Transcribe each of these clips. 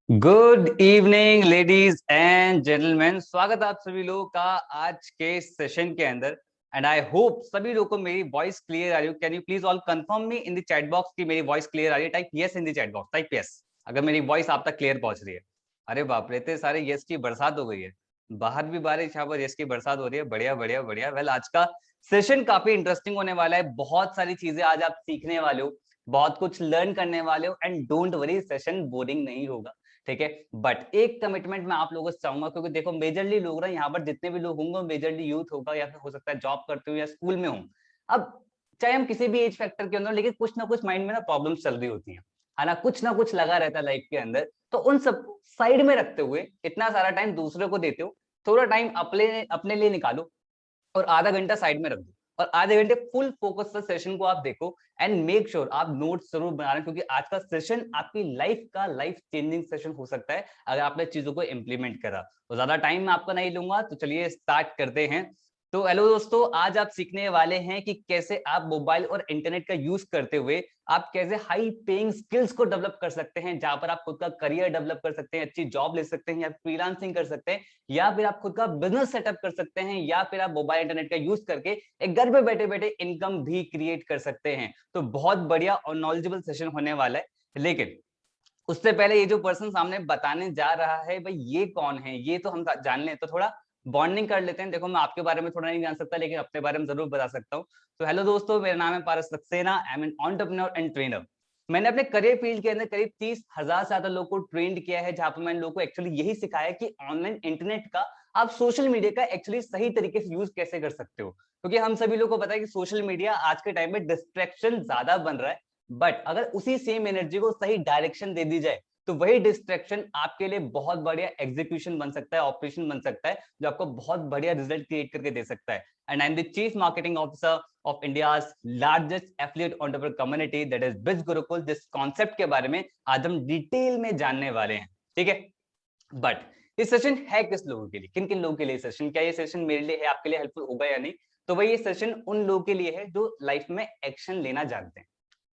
Good evening ladies and gentleman. स्वागत है आप सभी लोगों का आज के सेशन के अंदर। एंड आई होप सभी लोगों को मेरी वॉइस क्लियर आ रही हो। Can you please all confirm me in the chat box कि मेरी वॉइस क्लियर आ रही है? Type yes in the chat box, type yes अगर मेरी वॉइस आप तक क्लियर पहुंच रही है। अरे बाप रे, इतने सारे यस की बरसात हो गई है। बाहर भी बारिश, यहाँ पर यस की बरसात हो रही है। बढ़िया बढ़िया बढ़िया। वेल, आज का सेशन काफी इंटरेस्टिंग होने वाला है। बहुत सारी चीजें आज आप सीखने वाले हो, बहुत कुछ लर्न करने वाले हो। And don't worry, session boring नहीं होगा, ठीक है। बट एक कमिटमेंट मैं आप लोगों से चाहूंगा, क्योंकि देखो मेजरली लोग ना यहाँ पर जितने भी लोग होंगे मेजरली यूथ होगा, या फिर हो सकता है जॉब करते हो या स्कूल में हो। अब चाहे हम किसी भी एज फैक्टर के अंदर, लेकिन कुछ ना कुछ माइंड में ना प्रॉब्लम्स चल रही होती हैं, है ना कुछ लगा रहता है लाइफ के अंदर। तो उन सब साइड में रखते हुए इतना सारा टाइम दूसरे को देते हो, थोड़ा टाइम अपने अपने लिए निकालो और आधा घंटा साइड में रख दो, और आधे घंटे फुल फोकस से सेशन को आप देखो। एंड मेक श्योर आप नोट्स जरूर बना रहे हैं, क्योंकि आज का सेशन आपकी लाइफ का लाइफ चेंजिंग सेशन हो सकता है अगर आपने चीजों को इंप्लीमेंट करा। तो ज्यादा टाइम मैं आपका नहीं लूंगा, तो चलिए स्टार्ट करते हैं। तो हेलो दोस्तों, आज आप सीखने वाले हैं कि कैसे आप मोबाइल और इंटरनेट का यूज करते हुए आप कैसे हाई पेइंग स्किल्स को डेवलप कर सकते हैं, जहां पर आप खुद का करियर डेवलप कर सकते हैं, अच्छी जॉब ले सकते हैं, या फ्रीलांसिंग कर सकते हैं, या फिर आप खुद का बिजनेस सेटअप कर सकते हैं, या फिर आप मोबाइल इंटरनेट का यूज करके एक घर पे बैठे बैठे इनकम भी क्रिएट कर सकते हैं। तो बहुत बढ़िया और नॉलेजेबल सेशन होने वाला है। लेकिन उससे पहले ये जो पर्सन सामने बताने जा रहा है, भाई ये कौन है, ये तो हम जान लें, तो थोड़ा बॉन्डिंग कर लेते हैं। देखो मैं आपके बारे में थोड़ा नहीं जान सकता, लेकिन अपने बारे में जरूर बता सकता हूँ। तो हेलो दोस्तों, मेरा नाम है Paras Saxena. I am an entrepreneur and trainer. मैंने अपने करियर फील्ड के अंदर करीब 30,000 से ज्यादा लोगों को ट्रेंड किया है, जहां पर मैंने लोगों को एक्चुअली यही सिखाया कि ऑनलाइन इंटरनेट का, आप सोशल मीडिया का एक्चुअली सही तरीके से यूज कैसे कर सकते हो। क्योंकि हम सभी लोग को पता है कि सोशल मीडिया आज के टाइम में डिस्ट्रैक्शन ज्यादा बन रहा है। बट अगर उसी सेम एनर्जी को सही डायरेक्शन दे दी जाए, तो वही डिस्ट्रैक्शन आपके लिए बहुत बढ़िया एग्जीक्यूशन बन सकता है, ऑपरेशन बन सकता है, जो आपको बहुत बढ़िया रिजल्ट क्रिएट करके दे सकता है। And I am the chief marketing officer of India's largest affiliate entrepreneur community, that is बिज गुरुकुल। जिस कॉन्सेप्ट के बारे में आज हम डिटेल में जानने वाले हैं, ठीक है। बट ये सेशन है किस लोगों के लिए, किन किन लोगों के लिए सेशन, क्या ये सेशन मेरे लिए है, आपके लिए हेल्पफुल होगा या नहीं? तो भाई ये सेशन उन लोगों के लिए है जो लाइफ में एक्शन लेना जानते हैं,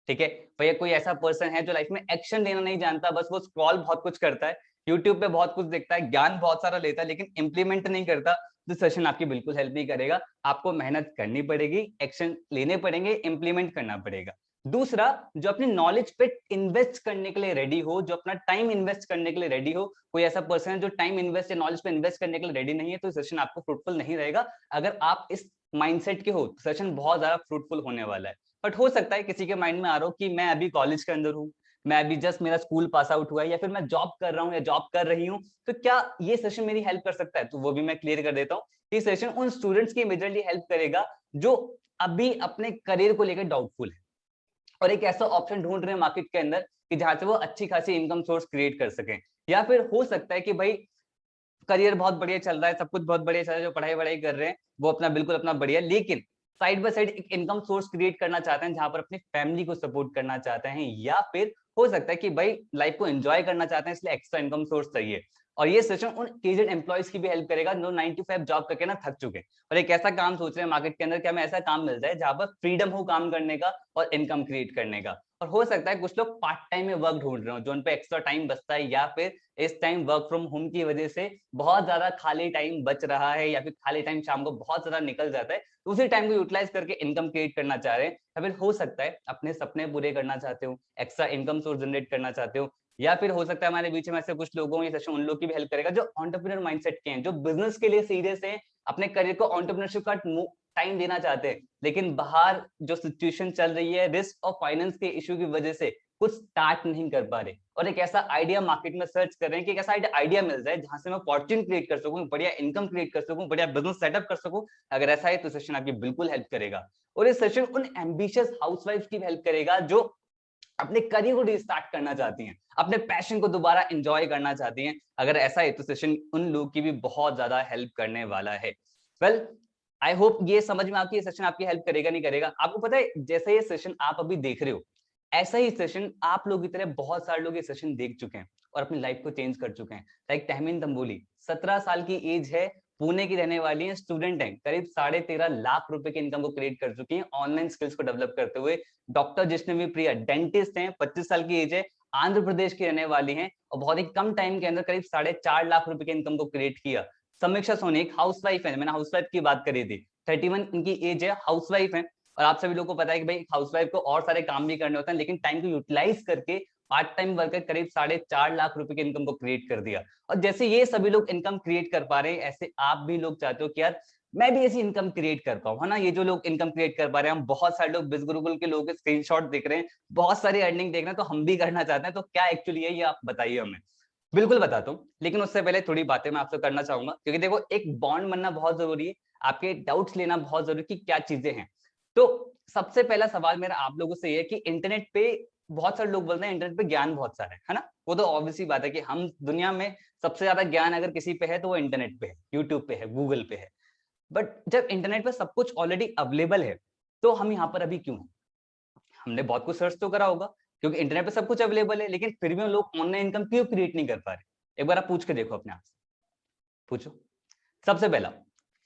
ठीक है। भैया कोई ऐसा पर्सन है जो लाइफ में एक्शन लेना नहीं जानता, बस वो स्क्रॉल बहुत कुछ करता है, यूट्यूब पे बहुत कुछ देखता है, ज्ञान बहुत सारा लेता है, लेकिन इंप्लीमेंट नहीं करता, तो सेशन आपकी बिल्कुल हेल्प नहीं करेगा। आपको मेहनत करनी पड़ेगी, एक्शन लेने पड़ेंगे, इंप्लीमेंट करना पड़ेगा। दूसरा, जो अपनी नॉलेज पे इन्वेस्ट करने के लिए रेडी हो, जो अपना टाइम इन्वेस्ट करने के लिए रेडी हो। कोई ऐसा पर्सन है जो टाइम इन्वेस्ट या नॉलेज पे इन्वेस्ट करने के लिए रेडी नहीं है, तो सेशन आपको फ्रूटफुल नहीं रहेगा। अगर आप इस माइंडसेट के हो, सेशन बहुत ज्यादा फ्रूटफुल होने वाला है। बट हो सकता है किसी के माइंड में आ रहा हो कि मैं अभी कॉलेज के अंदर हूँ, मैं अभी जस्ट मेरा स्कूल पास आउट हुआ है, या फिर मैं जॉब कर रहा हूँ या जॉब कर रही हूँ, तो क्या ये सेशन मेरी हेल्प कर सकता है? तो वो भी मैं क्लियर कर देता हूँ। ये सेशन उन स्टूडेंट्स की मेजरली हेल्प करेगा जो अभी अपने करियर को लेकर डाउटफुल है, और एक ऐसा ऑप्शन ढूंढ रहे हैं मार्केट के अंदर कि जहां से वो अच्छी खासी इनकम सोर्स क्रिएट कर सकें। या फिर हो सकता है कि भाई करियर बहुत बढ़िया चल रहा है, सब कुछ बहुत बढ़िया चल रहा है, जो पढ़ाई वढ़ाई कर रहे हैं वो अपना बिल्कुल अपना बढ़िया, लेकिन साइड बाय साइड एक इनकम सोर्स क्रिएट करना चाहते हैं, जहां पर अपनी फैमिली को सपोर्ट करना चाहते हैं। या फिर हो सकता है कि भाई लाइफ को एंजॉय करना चाहते हैं, इसलिए एक्स्ट्रा इनकम सोर्स चाहिए। और ये सेशन उन एजेड एम्प्लॉयज की भी हेल्प करेगा जो 9 to 5 जॉब करके ना थक चुके हैं, और एक ऐसा काम सोच रहे हैं मार्केट के अंदर कि हमें ऐसा काम मिल जाए जहां पर फ्रीडम हो काम करने का और इनकम क्रिएट करने का। और हो सकता है कुछ लोग पार्ट टाइम में वर्क ढूंढ रहे हो, जो उन पे एक्स्ट्रा टाइम बचता है, या फिर इस टाइम वर्क फ्रॉम होम की वजह से बहुत ज्यादा खाली टाइम बच रहा है, या फिर खाली टाइम शाम को बहुत ज्यादा निकल जाता है, तो उसी टाइम को यूटिलाइज करके इनकम क्रिएट करना चाह रहे हैं। या फिर हो सकता है अपने सपने पूरे करना चाहते हो, एक्स्ट्रा इनकम सोर्स जनरेट करना चाहते हो। या फिर हो सकता है हमारे बीच में ऐसे कुछ लोगों को ये सेशन उन लोग की भी हेल्प करेगा जो एंटरप्रेन्योर माइंडसेट के हैं, जो बिजनेस के लिए सीरियस है, अपने करियर को एंटरप्रेन्योरशिप का टाइम देना चाहते हैं, लेकिन बाहर जो सिचुएशन चल रही है रिस्क और फाइनेंस के इश्यू की वजह से कुछ स्टार्ट नहीं कर पा रहे, और एक ऐसा आइडिया मार्केट में सर्च कर रहे हैं कि एक ऐसा आइडिया मिल जाए जहां से मैं फॉर्च्यून क्रिएट कर सकूं, बढ़िया इनकम क्रिएट कर सकूं, बढ़िया बिजनेस सेटअप कर सकूं। अगर ऐसा है तो सेशन आपकी बिल्कुल हेल्प करेगा। और ये सेशन उन एम्बिशियस हाउसवाइफ की हेल्प करेगा जो अपने करियर को रिस्टार्ट करना चाहती हैं, अपने पैशन को दोबारा एंजॉय करना चाहती हैं। अगर ऐसा है तो सेशन उन लोगों की भी बहुत ज्यादा हेल्प करने वाला है। वेल, आई होप ये समझ में आपकी ये सेशन आपकी हेल्प करेगा नहीं करेगा। आपको पता है जैसे ये सेशन आप अभी देख रहे हो, ऐसा ही सेशन आप लोग की तरह बहुत सारे लोग ये सेशन देख चुके हैं और अपनी लाइफ को चेंज कर चुके हैं। लाइक तहमीन तंबोली, 17 साल की एज है, पुणे की रहने वाली है, स्टूडेंट है, करीब 13.5 लाख रुपए की इनकम को क्रिएट कर चुकी है ऑनलाइन स्किल्स को डेवलप करते हुए। डॉक्टर जिष्णवी प्रिया, डेंटिस्ट हैं, 25 साल की एज है, आंध्र प्रदेश की रहने वाली हैं और बहुत ही कम टाइम के अंदर करीब 4.5 लाख रुपए के इनकम को क्रिएट किया। समीक्षा सोनी एक हाउसवाइफ है, मैंने हाउसवाइफ की बात करी थी, 31 इनकी एज है, हाउसवाइफ है। और आप सभी लोगों को पता है कि भाई हाउसवाइफ को और सारे काम भी करने होते हैं, लेकिन टाइम को यूटिलाइज करके पार्ट टाइम वर्कर करीब 4.5 लाख रुपए के इनकम को क्रिएट कर दिया। और जैसे ये सभी लोग इनकम क्रिएट कर पा रहे हैं, ऐसे आप भी लोग चाहते हो कि यार मैं भी ऐसी इनकम क्रिएट कर पाऊं, है ना। ये जो लोग इनकम क्रिएट कर पा रहे हैं, हम बहुत सारे लोग बिज गुरुकुल के लोगों के स्क्रीनशॉट देख रहे हैं, बहुत सारी अर्निंग देख रहे हैं, तो हम भी करना चाहते हैं। तो क्या एक्चुअली है ये आप बताइए हमें। बिल्कुल बताता हूँ, लेकिन उससे पहले थोड़ी बातें मैं आपसे करना चाहूंगा, क्योंकि देखो एक बॉन्ड बनना बहुत जरूरी है, आपके डाउट्स लेना बहुत जरूरी कि क्या चीजें हैं। तो सबसे पहला सवाल मेरा आप लोगों से ये है कि इंटरनेट पे बहुत सारे लोग बोलते हैं इंटरनेट पे ज्ञान बहुत सारा है ना। वो तो ऑब्वियसली बात है कि हम दुनिया में सबसे ज्यादा ज्ञान अगर किसी पे है तो वो इंटरनेट पे है, यूट्यूब पे है, गूगल पे है। बट जब इंटरनेट पे सब कुछ ऑलरेडी अवेलेबल है, तो हम यहाँ पर अभी क्यों हैं? हमने बहुत कुछ सर्च तो करा होगा, क्योंकि इंटरनेट पे सब कुछ अवेलेबल है, लेकिन फिर भी हम लोग ऑनलाइन इनकम क्यों क्रिएट नहीं कर पा रहे? एक बार आप पूछ के देखो अपने आप से, पूछो। सबसे पहला,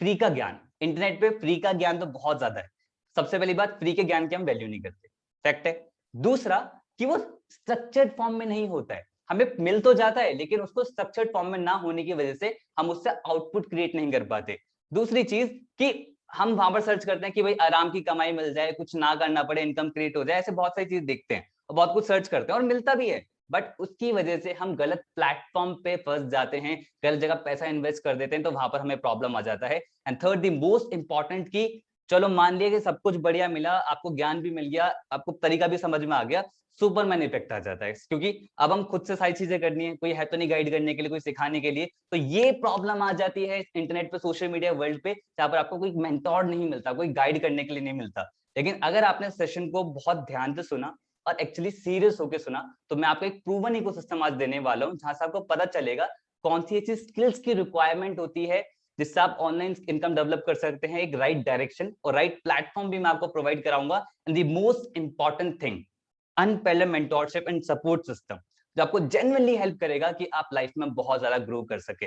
फ्री का ज्ञान। इंटरनेट पे फ्री का ज्ञान तो बहुत ज्यादा है। सबसे पहली बात, फ्री के ज्ञान की हम वैल्यू नहीं करते, फैक्ट है। दूसरा, कि वो स्ट्रक्चर्ड फॉर्म में नहीं होता है, हमें मिल तो जाता है लेकिन उसको स्ट्रक्चर्ड फॉर्म में ना होने की वजह से हम उससे आउटपुट क्रिएट नहीं कर पाते। दूसरी चीज कि हम वहां पर सर्च करते हैं कि भाई आराम की कमाई मिल जाए, कुछ ना करना पड़े, इनकम क्रिएट हो जाए, ऐसे बहुत सारी चीज देखते हैं और बहुत कुछ सर्च करते हैं और मिलता भी है। बट उसकी वजह से हम गलत प्लेटफॉर्म पे फंस जाते हैं, गलत जगह पैसा इन्वेस्ट कर देते हैं, तो वहां पर हमें प्रॉब्लम आ जाता है। And third the most important, की चलो मान लिया कि सब कुछ बढ़िया मिला, आपको ज्ञान भी मिल गया, आपको तरीका भी समझ में आ गया, सुपरमैन इफेक्ट आ जाता है, क्योंकि अब हम खुद से सारी चीजें करनी है, कोई है तो नहीं गाइड करने के लिए, कोई सिखाने के लिए। तो ये प्रॉब्लम आ जाती है इंटरनेट पे, सोशल मीडिया वर्ल्ड पे, जहां पर आपको कोई मेंटोर नहीं मिलता, कोई गाइड करने के लिए नहीं मिलता। लेकिन अगर आपने सेशन को बहुत ध्यान से सुना और एक्चुअली सीरियस होकर सुना, तो मैं आपको एक प्रूवन इकोसिस्टम आज देने वाला हूँ, जहां से आपको पता चलेगा कौन सी ऐसी स्किल्स की रिक्वायरमेंट होती है जिससे आप ऑनलाइन इनकम डेवलप कर सकते हैं, एक राइट डायरेक्शन और राइट प्लेटफॉर्म भी मैं आपको प्रोवाइड कराऊंगा। And the most important thing, unparalleled mentorship and support system, जो आपको जेन्युइनली हेल्प करेगा कि आप लाइफ में बहुत ज्यादा ग्रो कर सके।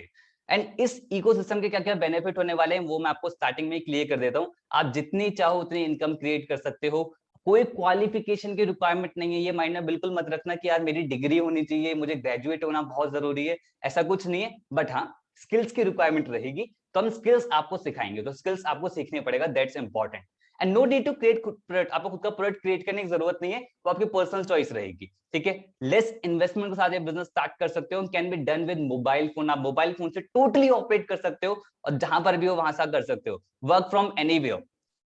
एंड इस इकोसिस्टम के क्या क्या बेनिफिट होने वाले हैं वो मैं आपको स्टार्टिंग में क्लियर कर देता हूँ। आप जितनी चाहो उतनी इनकम क्रिएट कर सकते हो, कोई क्वालिफिकेशन की रिक्वायरमेंट नहीं है। ये माइंड में बिल्कुल मत रखना कि यार मेरी डिग्री होनी चाहिए, मुझे ग्रेजुएट होना बहुत जरूरी है, ऐसा कुछ नहीं है। बट हाँ, स्किल्स की रिक्वायरमेंट रहेगी, तो हम स्किल्स आपको सिखाएंगे, तो स्किल्स आपको सीखने पड़ेगा, that's important. And no need to create product, आपको खुद का प्रोडक्ट क्रिएट करने की जरूरत नहीं है, वो आपकी पर्सनल चॉइस रहेगी, ठीक है। लेस इन्वेस्टमेंट के साथ ये बिजनेस स्टार्ट कर सकते हो, can be done with mobile phone, आप मोबाइल फोन से टोटली ऑपरेट कर सकते हो और जहां पर भी हो वहां से कर सकते हो, वर्क फ्रॉम एनीवेयर,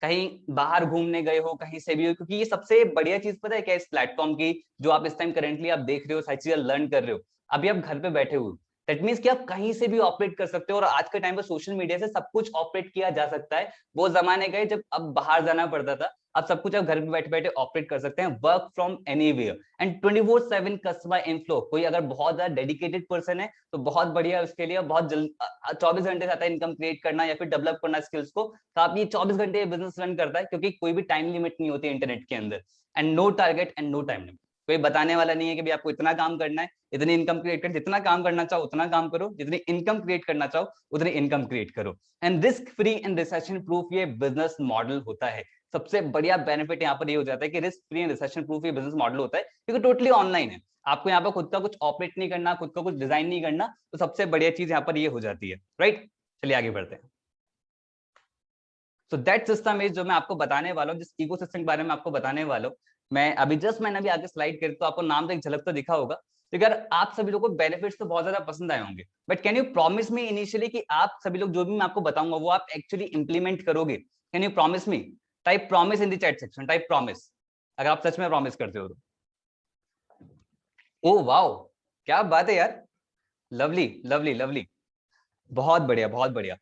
कहीं बाहर घूमने गए हो, कहीं से भी हो। क्योंकि ये सबसे बढ़िया चीज पता है क्या, इस प्लेटफॉर्म की, जो आप इस टाइम करेंटली आप देख रहे हो, सारी चीजें लर्न कर रहे हो, अभी आप घर पे बैठे हो, दैट मीन्स कि आप कहीं से भी ऑपरेट कर सकते हो। और आज के टाइम पे सोशल मीडिया से सब कुछ ऑपरेट किया जा सकता है। वो जमाने गए जब अब बाहर जाना पड़ता था, अब सब कुछ आप घर पे बैठे बैठे ऑपरेट कर सकते हैं, work from anywhere. And 24/7 customer inflow, कोई अगर बहुत ज्यादा डेडिकेटेड पर्सन है तो बहुत बढ़िया उसके लिए, बहुत जल्द 24 घंटे से आता है इनकम क्रिएट करना या फिर डेवलप करना स्किल्स को, तो आप ये 24 घंटे बिजनेस रन करता है, क्योंकि कोई भी टाइम लिमिट नहीं होती इंटरनेट के अंदर। And no target and no time limit, कोई बताने वाला नहीं है कि भाई आपको इतना काम करना है, इतनी इनकम क्रिएट कर, जितना काम करना चाहो उतना काम करो, जितनी इनकम क्रिएट करना चाहो उतनी इनकम क्रिएट करो। And risk free and recession proof ये बिजनेस मॉडल होता है। सबसे बढ़िया बेनिफिट यहाँ पर ये हो जाता है कि risk free and recession proof ये बिजनेस मॉडल होता है, क्योंकि टोटली ऑनलाइन है, आपको यहाँ पर खुद का कुछ ऑपरेट नहीं करना, खुद का कुछ डिजाइन नहीं करना, तो सबसे बढ़िया चीज यहाँ पर ये हो जाती है, राइट। चलिए आगे बढ़ते हैं। तो दैट सिस्टम इज, जो मैं आपको बताने वाला हूँ, जिस इकोसिस्टम के बारे में आपको बताने वाला हूँ, मैं अभी जस्ट मैंने अभी आगे स्लाइड कर, तो आपको नाम से एक झलक तो दिखा होगा। तो अगर आप सभी लोगों को बेनिफिट्स तो बहुत ज्यादा पसंद आए होंगे, but can you promise me initially कि आप सभी लोग जो भी मैं आपको बताऊंगा वो आप एक्चुअली इंप्लीमेंट करोगे? Can you promise me? Type promise in the chat section, type promise अगर आप सच में प्रॉमिस करते हो तो। ओ वाओ, क्या बात है यार, लवली लवली लवली, बहुत बढ़िया बहुत बढ़िया।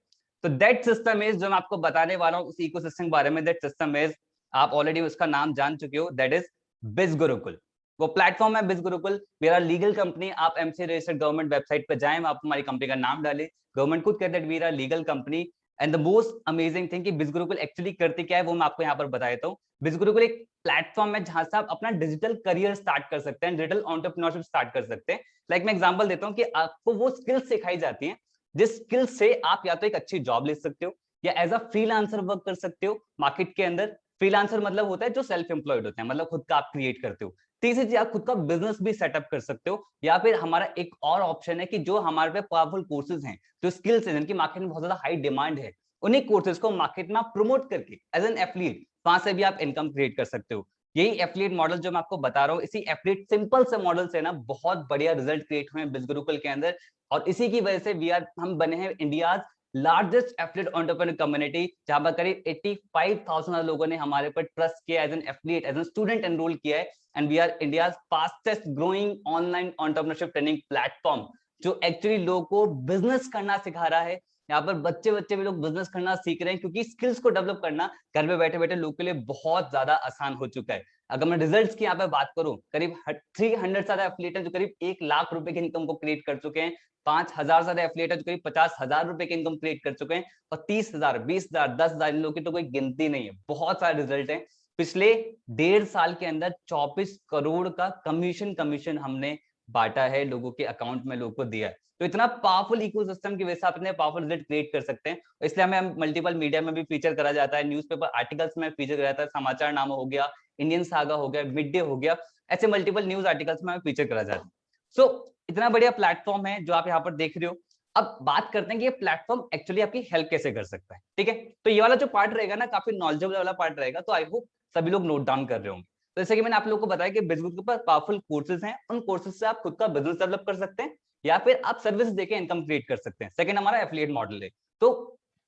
तो दैट सिस्टम इज, जो मैं आपको बताने वाला हूँ उस इकोसिस्टम के बारे में, दैट सिस्टम इज, आप ऑलरेडी उसका नाम जान चुके हो, दैट इज बिज गुरुकुल। वो प्लेटफॉर्म है बिज गुरुकुल, मेरा लीगल कंपनी। आप एमसी रजिस्टर्ड गवर्नमेंट वेबसाइट पे जाएं, आप हमारी कंपनी का नाम डालें, गवर्नमेंट खुद कहते हैं मेरा legal company. And the most amazing thing कि बिज गुरुकुल एक्चुअली करती क्या है वो मैं आपको यहाँ पर बता देता हूँ। बिज गुरुकुल एक प्लेटफॉर्म है जहां से आप अपना डिजिटल करियर स्टार्ट कर सकते हैं, डिजिटल एंटरप्रेन्योरशिप स्टार्ट कर सकते हैं। लाइक मैं एग्जांपल देता हूँ कि आपको वो स्किल्स सिखाई जाती हैं जिस स्किल से आप या तो एक अच्छी जॉब ले सकते हो या एज अ फ्रीलांसर वर्क कर सकते हो मार्केट के अंदर। फ्रीलांसर मतलब होता है जो सेल्फ एम्प्लॉयड होते हैं, मतलब खुद का आप क्रिएट करते हो। तीसरी चीज, आप खुद का बिजनेस भी सेटअप कर सकते हो, या फिर हमारा एक और ऑप्शन है कि जो हमारे पे पावरफुल कोर्सेज हैं, जो स्किल्स हैं, जिनकी मार्केट में बहुत ज्यादा हाई डिमांड है, उन्हीं कोर्सेज को मार्केट में प्रमोट करके एज एन एफिलिएट वहां से भी आप इनकम क्रिएट कर सकते हो। यही एफिलिएट मॉडल जो मैं आपको बता रहा हूँ, इसी एफिलिएट सिंपल से मॉडल से ना बहुत बढ़िया रिजल्ट क्रिएट हुए हैं बिजगुरुकुल के अंदर, और इसी की वजह से हम बने हैं India largest affiliate entrepreneur community, जहां पर करीब 85,000 लोगों ने हमारे पर ट्रस्ट किया, as an affiliate, as an student enroll किया है। And we are India fastest growing online entrepreneurship training platform, जो एक्चुअली लोगों को बिजनेस करना सिखा रहा है। यहाँ पर बच्चे बच्चे भी लोग बिजनेस करना सीख रहे हैं, क्योंकि स्किल्स को डेवलप करना घर में बैठे बैठे लोगों के लिए बहुत ज्यादा आसान हो चुका है। अगर मैं रिजल्ट्स की यहाँ पे बात करूं, करीब 300 ज्यादा एफिलिएट है जो करीब 1 लाख रुपए की इनकम को क्रिएट कर चुके हैं, 5,000 ज्यादा एफिलिएट है जो करीब 50,000 रुपए की इनकम क्रिएट कर चुके हैं, और 30,000, 20,000, 10,000 इन लोगों की तो कोई गिनती नहीं है। बहुत सारे रिजल्ट है। पिछले 1.5 साल के अंदर 24 करोड़ का कमीशन हमने बांटा है, लोगों के अकाउंट में लोगों को दिया है। तो इतना पावरफुल इकोसिस्टम की वजह से आप इतने पावरफुल रिजल्ट क्रिएट कर सकते हैं। इसलिए हमें मल्टीपल मीडिया में भी फीचर करा जाता है, न्यूज़पेपर आर्टिकल्स में फीचर करा जाता है, समाचार नामा हो गया, इंडियन सागा हो गया, मिड डे हो गया, ऐसे मल्टीपल न्यूज आर्टिकल्स में हमें फीचर करा जाता है। सो इतना बढ़िया प्लेटफॉर्म है जो आप यहाँ पर देख रहे हो। अब बात करते हैं कि ये प्लेटफॉर्म एक्चुअली आपकी हेल्प कैसे कर सकता है, ठीक है। तो ये वाला जो पार्ट रहेगा ना, काफी नॉलेजेबल वाला पार्ट रहेगा, तो आई होप सभी लोग नोट डाउन कर रहे होंगे। तो जैसे कि मैंने आप लोगों को बताया कि बिजनेस के ऊपर पावरफुल कोर्सेज हैं, उन कोर्सेज से आप खुद का बिजनेस डेवलप कर सकते हैं, या फिर आप सर्विस देके इनकम क्रिएट कर सकते हैं। सेकंड हमारा एफिलिएट मॉडल है। तो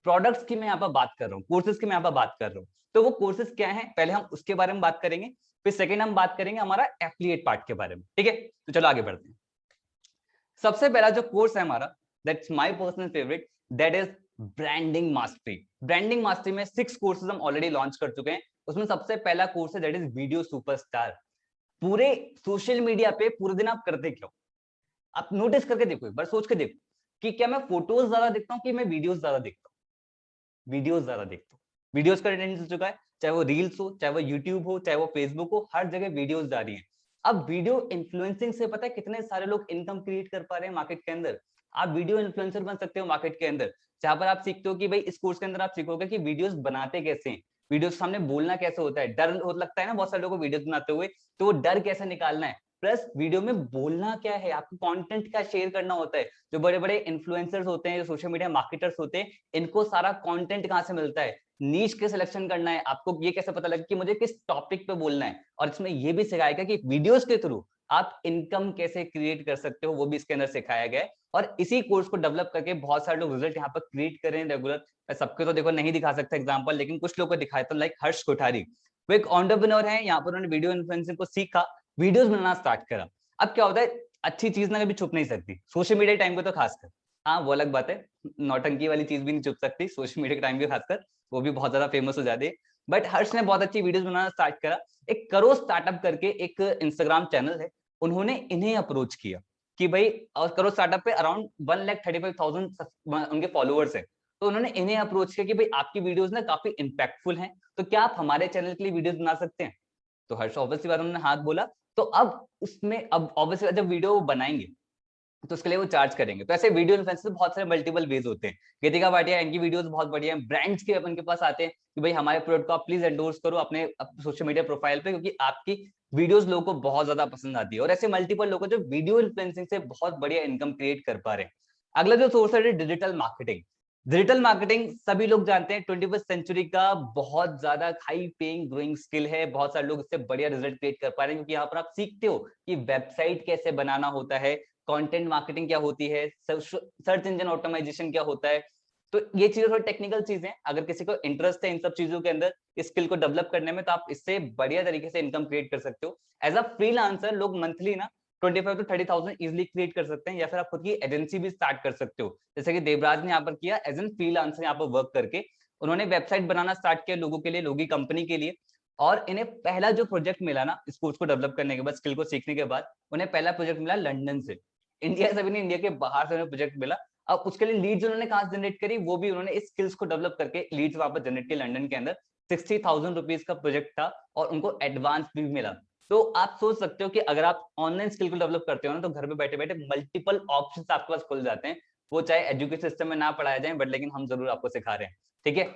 प्रोडक्ट्स की मैं यहाँ पर बात कर रहा हूँ, कोर्सेज की मैं यहाँ पर बात कर रहा हूँ, तो वो कोर्सेज क्या है पहले हम उसके बारे में बात करेंगे, फिर सेकंड हम बात करेंगे हमारा एफिलिएट पार्ट के बारे में, ठीक है। तो चलो आगे बढ़ते हैं। सबसे पहला जो कोर्स है हमारा, that's my personal favourite, that is branding mastery. Branding mastery में 6 कोर्सेज हम ऑलरेडी लॉन्च कर चुके हैं। उसमें सबसे पहला कोर्स है दैट इज वीडियो सुपरस्टार। पूरे सोशल मीडिया पे पूरे दिन आप करते क्या हो? आप नोटिस करके देखो, एक बार सोच के देखो कि क्या मैं फोटोज ज्यादा देखता हूँ कि मैं वीडियोस ज्यादा देखता हूँ? वीडियोस ज्यादा देखता हूँ। वीडियोस का ट्रेंड चल चुका है, चाहे वो रील्स हो, चाहे वो यूट्यूब हो, चाहे वो फेसबुक हो, हर जगह वीडियोस जा रही है। अब वीडियो इन्फ्लुएंसिंग से पता है कितने सारे लोग इनकम क्रिएट कर पा रहे हैं मार्केट के अंदर। आप वीडियो इन्फ्लुएंसर बन सकते हो मार्केट के अंदर, जहां पर आप सीखते हो कि भाई इस कोर्स के अंदर आप सीखोगे कि वीडियोस बनाते कैसे हैं, वीडियो सामने बोलना कैसे होता है, डर हो लगता है ना बहुत सारे लोगों को वीडियोस बनाते हुए, तो वो डर कैसे निकालना है, प्लस वीडियो में बोलना क्या है, आपको कंटेंट क्या शेयर करना होता है। जो बड़े बड़े इन्फ्लुएंसर्स होते हैं, जो सोशल मीडिया मार्केटर्स होते हैं, इनको सारा कंटेंट कहाँ से मिलता है, नीश के सिलेक्शन करना है, आपको ये कैसे पता लगे कि मुझे किस टॉपिक पे बोलना है, और इसमें ये भी सिखाएगा कि वीडियोस के थ्रू आप इनकम कैसे क्रिएट कर सकते हो, वो भी इसके अंदर सिखाया गया है। और इसी कोर्स को डेवलप करके बहुत सारे लोग रिजल्ट यहाँ पर क्रिएट कर रहे हैं रेगुलर। मैं सबके तो देखो नहीं दिखा सकता एग्जांपल, लेकिन कुछ लोग को दिखाता हूं, लाइक हर्ष कोठारी, वो एक एंटरप्रेन्योर है, यहाँ पर उन्होंने वीडियो इन्फ्लुएंसिंग को सीखा, वीडियोस बनाना स्टार्ट करा। अब क्या होता है, अच्छी चीज ना कभी छुप नहीं सकती, सोशल मीडिया टाइम पे तो खासकर, हाँ वो अलग बात है, नौटंकी वाली चीज भी नहीं छुप सकती सोशल मीडिया के टाइम पे खासकर, वो भी बहुत ज्यादा फेमस हो जाती है। बट हर्ष ने बहुत अच्छी वीडियोस बनाना स्टार्ट करा। एक करो स्टार्टअप करके एक इंस्टाग्राम चैनल है, उन्होंने इन्हें अप्रोच किया कि भाई, और करो स्टार्टअप पे अराउंड 1,35,000 उनके फॉलोअर्स हैं, तो उन्होंने इन्हें अप्रोच किया कि भाई आपकी वीडियोस ना काफी इंपैक्टफुल हैं, तो क्या आप हमारे चैनल के लिए वीडियोस बना सकते हैं? तो हर्ष ऑब्वियसली बात, उन्होंने हाथ बोला। तो अब उसमें अब ऑब्वियसली जब वीडियो बनाएंगे तो उसके लिए वो चार्ज करेंगे। तो ऐसे वीडियो इन्फ्लुएंसर बहुत सारे मल्टीपल वेज होते हैं। गीतिका भाटिया, इनकी वीडियोस बहुत बढ़िया हैं, ब्रांड्स के अपन के पास आते हैं कि भाई हमारे प्रोडक्ट को आप प्लीज एंडोर्स करो अपने सोशल मीडिया प्रोफाइल पे, क्योंकि आपकी वीडियोस लोगों को बहुत ज्यादा पसंद आती है। और ऐसे मल्टीपल लोग जो वीडियो इन्फ्लुएंसिंग से बहुत बढ़िया इनकम क्रिएट कर पा रहे हैं। अगला जो सोर्स है डिजिटल मार्केटिंग। डिजिटल मार्केटिंग सभी लोग जानते हैं 21वीं सेंचुरी का बहुत ज्यादा हाई पेइंग ग्रोइंग स्किल है। बहुत सारे लोग इससे बढ़िया रिजल्ट क्रिएट कर पा रहे हैं, क्योंकि यहाँ पर आप सीखते हो कि वेबसाइट कैसे बनाना होता है, कंटेंट मार्केटिंग क्या होती है, सर्च इंजन ऑटोमाइजेशन क्या होता है। तो ये चीजें थोड़ी टेक्निकल चीजें, अगर किसी को इंटरेस्ट है इन सब चीजों के अंदर, इस स्किल को डेवलप करने में, तो आप इससे बढ़िया तरीके से इनकम क्रिएट कर सकते हो। एज अ फ्रीलांसर लोग मंथली ना 25 to 30,000 इजिली क्रिएट कर सकते हैं, या फिर आप खुद की एजेंसी भी स्टार्ट कर सकते हो, जैसे कि देवराज ने यहाँ पर किया, एज एन फ्रीलांसर यहाँ पर वर्क करके उन्होंने वेबसाइट बनाना स्टार्ट किया लोगों के लिए, लोगों की कंपनी के लिए। और इन्हें पहला जो प्रोजेक्ट मिला ना इस कोर्स को डेवलप करने के बाद, स्किल को सीखने के बाद, उन्हें पहला प्रोजेक्ट मिला लंदन से। इंडिया से भी नहीं, इंडिया के बाहर से उन्हें प्रोजेक्ट मिला। अब उसके लिए लीड्स उन्होंने कहां से जनरेट करी, वो भी उन्होंने इस स्किल्स को डेवलप करके लीड्स वहां पर जनरेट की लंदन के अंदर। 60,000 रुपीज का प्रोजेक्ट था और उनको एडवांस भी मिला। तो आप सोच सकते हो कि अगर आप ऑनलाइन स्किल को डेवलप करते हो ना, तो घर पे बैठे बैठे मल्टीपल ऑप्शंस आपके पास खुल जाते हैं। वो चाहे एजुकेशन सिस्टम में ना पढ़ाया जाए, बट लेकिन हम जरूर आपको सिखा रहे हैं, ठीक है।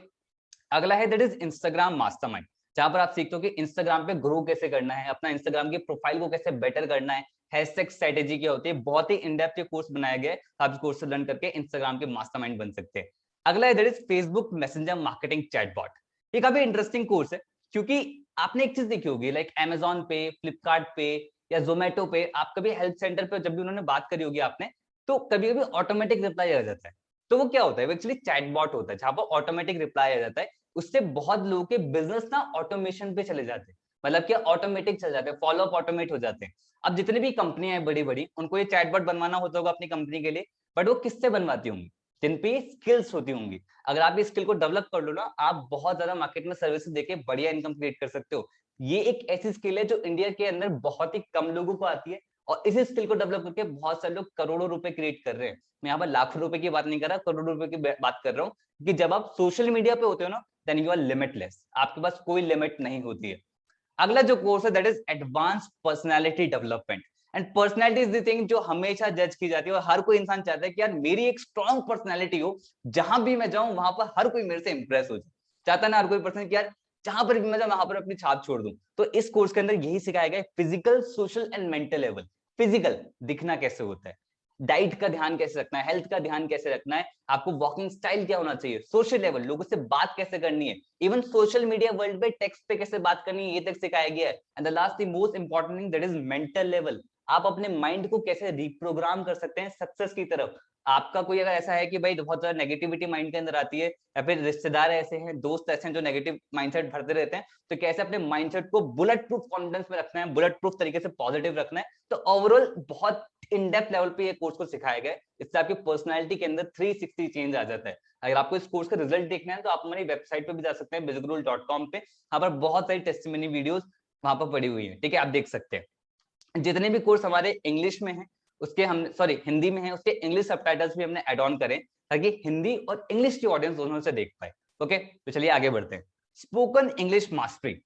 अगला है दैट इज इंस्टाग्राम मास्टरमाइंड। जहां पर आप सीखते हो कि इंस्टाग्राम पे ग्रो कैसे करना है, अपना इंस्टाग्राम की प्रोफाइल को कैसे बेटर करना है, हैशटैग स्ट्रेटेजी क्या होती है। बहुत ही इन डेप्थ कोर्स बनाया गया है, आप इस कोर्स से लर्न करके इंस्टाग्राम के मास्टरमाइंड बन सकते हैं। अगला है that is Facebook messenger marketing chatbot. ये काफी इंटरेस्टिंग कोर्स है, क्योंकि आपने एक चीज देखी होगी लाइक अमेजॉन पे, फ्लिपकार्ट पे या जोमेटो पे, आप कभी हेल्थ सेंटर पे जब भी उन्होंने बात करी होगी आपने, तो कभी कभी ऑटोमेटिक रिप्लाई आ जाता है। तो वो क्या होता है, वो एक्चुअली चैटबॉट होता है, जहां पर ऑटोमेटिक रिप्लाई आ जाता है। उससे बहुत लोगों के बिजनेस ना ऑटोमेशन पे चले जाते हैं, मतलब कि ऑटोमेटिक चल जाते हैं, फॉलो अप ऑटोमेट हो जाते हैं। अब जितनी भी कंपनियां हैं बड़ी बड़ी, उनको ये चैटबॉट बनवाना होता होगा अपनी कंपनी के लिए, बट वो किससे बनवाती होंगी, जिन पे स्किल्स होती होंगी। अगर आप इस स्किल को डेवलप कर लो ना, आप बहुत ज्यादा मार्केट में सर्विसेज देके बढ़िया इनकम क्रिएट कर सकते हो। ये एक ऐसी स्किल है जो इंडिया के अंदर बहुत ही कम लोगों को आती है, और इसी स्किल को डेवलप करके बहुत सारे लोग करोड़ों रुपए क्रिएट कर रहे हैं। मैं यहाँ पर लाखों रुपए की बात नहीं कर रहा, करोड़ों रुपए की बात कर रहा हूँ। कि जब आप सोशल मीडिया पे होते हो ना, देन यू आर लिमिटलेस, आपके पास कोई लिमिट नहीं होती है। अगला जो कोर्स है that is advance personality development. And personality is the thing जो हमेशा जज की जाती है, और हर कोई इंसान चाहता है कि यार मेरी एक स्ट्रॉन्ग पर्सनालिटी हो, जहां भी मैं जाऊं वहां पर हर कोई मेरे से इंप्रेस हो जाए। चाहता ना हर कोई पर्सन कि यार जहां पर भी मैं जाऊं वहां पर अपनी छाप छोड़ दूं। तो इस कोर्स के अंदर यही सिखाया गया, physical, social and mental level. Physical दिखना कैसे होता है, डाइट का ध्यान कैसे रखना है, हेल्थ का ध्यान कैसे रखना है, आपको वॉकिंग स्टाइल क्या होना चाहिए, सोशल लेवल लोगों से बात कैसे करनी है, इवन सोशल मीडिया वर्ल्ड में टेक्स्ट पे कैसे बात करनी है, ये तक सिखाया गया है। And the last the most important thing that is mental level. आप अपने माइंड को कैसे रिप्रोग्राम कर सकते हैं सक्सेस की तरफ। आपका कोई अगर ऐसा है कि भाई बहुत ज्यादा नेगेटिविटी माइंड के अंदर आती है, या फिर रिश्तेदार ऐसे हैं, दोस्त ऐसे हैं जो नेगेटिव माइंडसेट भरते रहते हैं, तो कैसे अपने माइंडसेट को बुलेट प्रूफ कॉन्फिडेंस में रखना है, बुलेट प्रूफ तरीके से पॉजिटिव रखना है। तो ओवरऑल बहुत इन डेप्थ लेवल पे ये कोर्स को सिखाया गया है। इससे आपकी पर्सनालिटी के अंदर 360 चेंज आ जाता है। अगर आपको इस कोर्स का रिजल्ट देखना है तो आप हमारी वेबसाइट पे भी जा सकते हैं, bizgrul.com पे। यहाँ पर बहुत सारी टेस्टिमनी वीडियोस वहां पर पड़ी हुई है, ठीक है, आप देख सकते हैं। जितने भी कोर्स हमारे इंग्लिश में है, उसके हम सॉरी हिंदी में है, उसके इंग्लिश सबटाइटल्स भी हमने ऐड ऑन करें, ताकि हिंदी और इंग्लिश की ऑडियंस दोनों से देख पाए। ओके, तो चलिए आगे बढ़ते हैं। Spoken English mastery.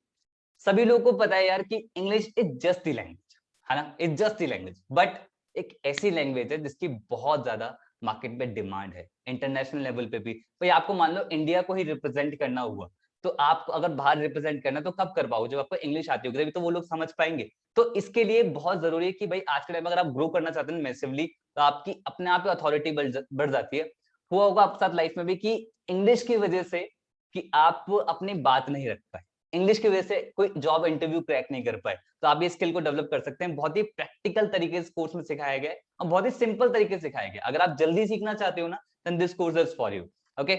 सभी लोगों को पता है यार कि English is just the language, है ना, is just the language, but एक ऐसी लैंग्वेज है जिसकी बहुत ज्यादा मार्केट में डिमांड है, इंटरनेशनल लेवल पे भी। भाई आपको मान लो इंडिया को ही रिप्रेजेंट करना हुआ, तो आपको अगर बाहर रिप्रेजेंट करना तो कब कर पाओगे, जब आपको इंग्लिश आती होगी, तभी तो वो लोग समझ पाएंगे। तो इसके लिए बहुत जरूरी है कि भाई आज के टाइम में अगर आप ग्रो करना चाहते हैं मैसिवली, तो आपकी अपने आप अथॉरिटी बढ़ जाती है। हुआ होगा आपके साथ लाइफ में भी कि इंग्लिश की वजह से कि आप अपनी बात नहीं रख पाए, इंग्लिश की वजह से कोई जॉब इंटरव्यू क्रैक नहीं कर पाए। तो आप ये स्किल को डेवलप कर सकते हैं, बहुत ही प्रैक्टिकल तरीके से कोर्स में सिखाया गया है, और बहुत ही सिंपल तरीके से सिखाया गया। अगर आप जल्दी सीखना चाहते हो ना, then this course is for you. Okay,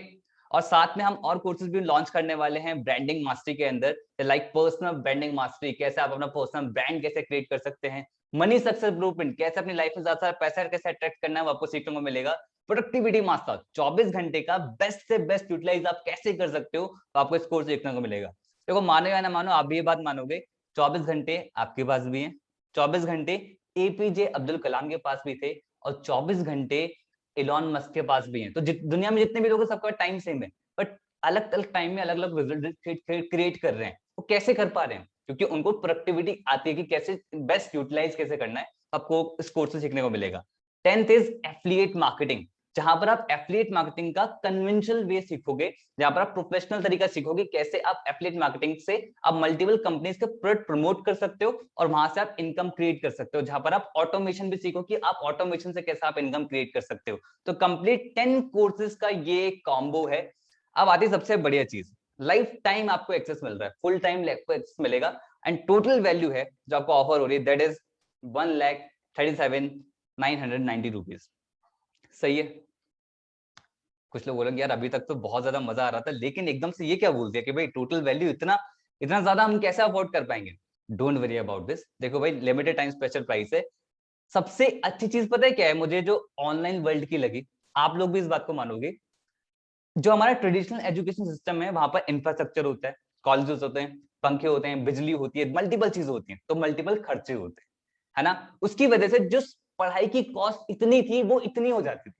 और साथ में हम और कोर्सेज भी लॉन्च करने वाले हैं ब्रांडिंग मास्टरी के अंदर, लाइक पर्सनल ब्रांडिंग मास्टरी, कैसे आप अपना पर्सनल ब्रांड कैसे क्रिएट कर सकते हैं, मनी सक्सेस ब्लूप्रिंट, कैसे अपनी लाइफ में ज्यादा पैसा कैसे अट्रैक्ट करना है, वो आपको सीखने को मिलेगा। प्रोडक्टिविटी मास्टर, 24 घंटे का बेस्ट से बेस्ट यूटिलाइज आप कैसे कर सकते हो, तो आपको इस कोर्स देखने को मिलेगा। देखो मानो या ना मानो, आप भी ये बात मानोगे, 24 घंटे आपके पास भी हैं, 24 घंटे एपीजे अब्दुल कलाम के पास भी थे, और 24 घंटे इलॉन मस्क के पास भी हैं। तो दुनिया में जितने भी लोग हैं सबका टाइम सेम है, बट अलग अलग टाइम में अलग अलग रिजल्ट क्रिएट कर रहे हैं। वो कैसे कर पा रहे हैं, क्योंकि उनको प्रोडक्टिविटी आती है कि कैसे बेस्ट यूटिलाइज कैसे करना है, आपको इस कोर्स से सीखने को मिलेगा। 10th इज एफिलिएट मार्केटिंग, जहां पर आप एफिलिएट मार्केटिंग का कन्वेंशनल वे सीखोगे, जहां पर आप प्रोफेशनल तरीका सीखोगे, कैसे आप एफिलिएट मार्केटिंग से आप मल्टीपल कंपनीज के प्रोडक्ट प्रमोट कर सकते हो, और वहां से आप इनकम क्रिएट कर सकते हो। जहां पर आप ऑटोमेशन भी सीखो कि आप ऑटोमेशन से कैसे आप इनकम क्रिएट कर सकते हो। तो कंप्लीट 10 कोर्सेज का ये कॉम्बो है। अब आती है सबसे बढ़िया चीज, लाइफ टाइम आपको एक्सेस मिल रहा है, फुल टाइम एक्सेस मिलेगा। एंड टोटल वैल्यू है जो आपको ऑफर हो रही है, दैट इज 1,37,990 रुपीज। सही है। कुछ लोग बोलेंगे यार अभी तक तो बहुत ज्यादा मजा आ रहा था, लेकिन एकदम से ये क्या बोल दिया कि भाई टोटल वैल्यू इतना इतना ज्यादा हम कैसे अफोर्ड कर पाएंगे। Don't worry about this. देखो भाई, लिमिटेड टाइम स्पेशल प्राइस है। सबसे अच्छी चीज पता है क्या है मुझे, जो ऑनलाइन वर्ल्ड की लगी, आप लोग भी इस बात को मानोगे, जो हमारा ट्रेडिशनल एजुकेशन सिस्टम है, वहां पर इंफ्रास्ट्रक्चर होता है, कॉलेजेस होते हैं, पंखे होते हैं, बिजली होती है, मल्टीपल चीजें होती हैं, तो मल्टीपल खर्चे होते हैं, है ना। उसकी वजह से जो पढ़ाई की कॉस्ट इतनी थी वो इतनी हो जाती थी,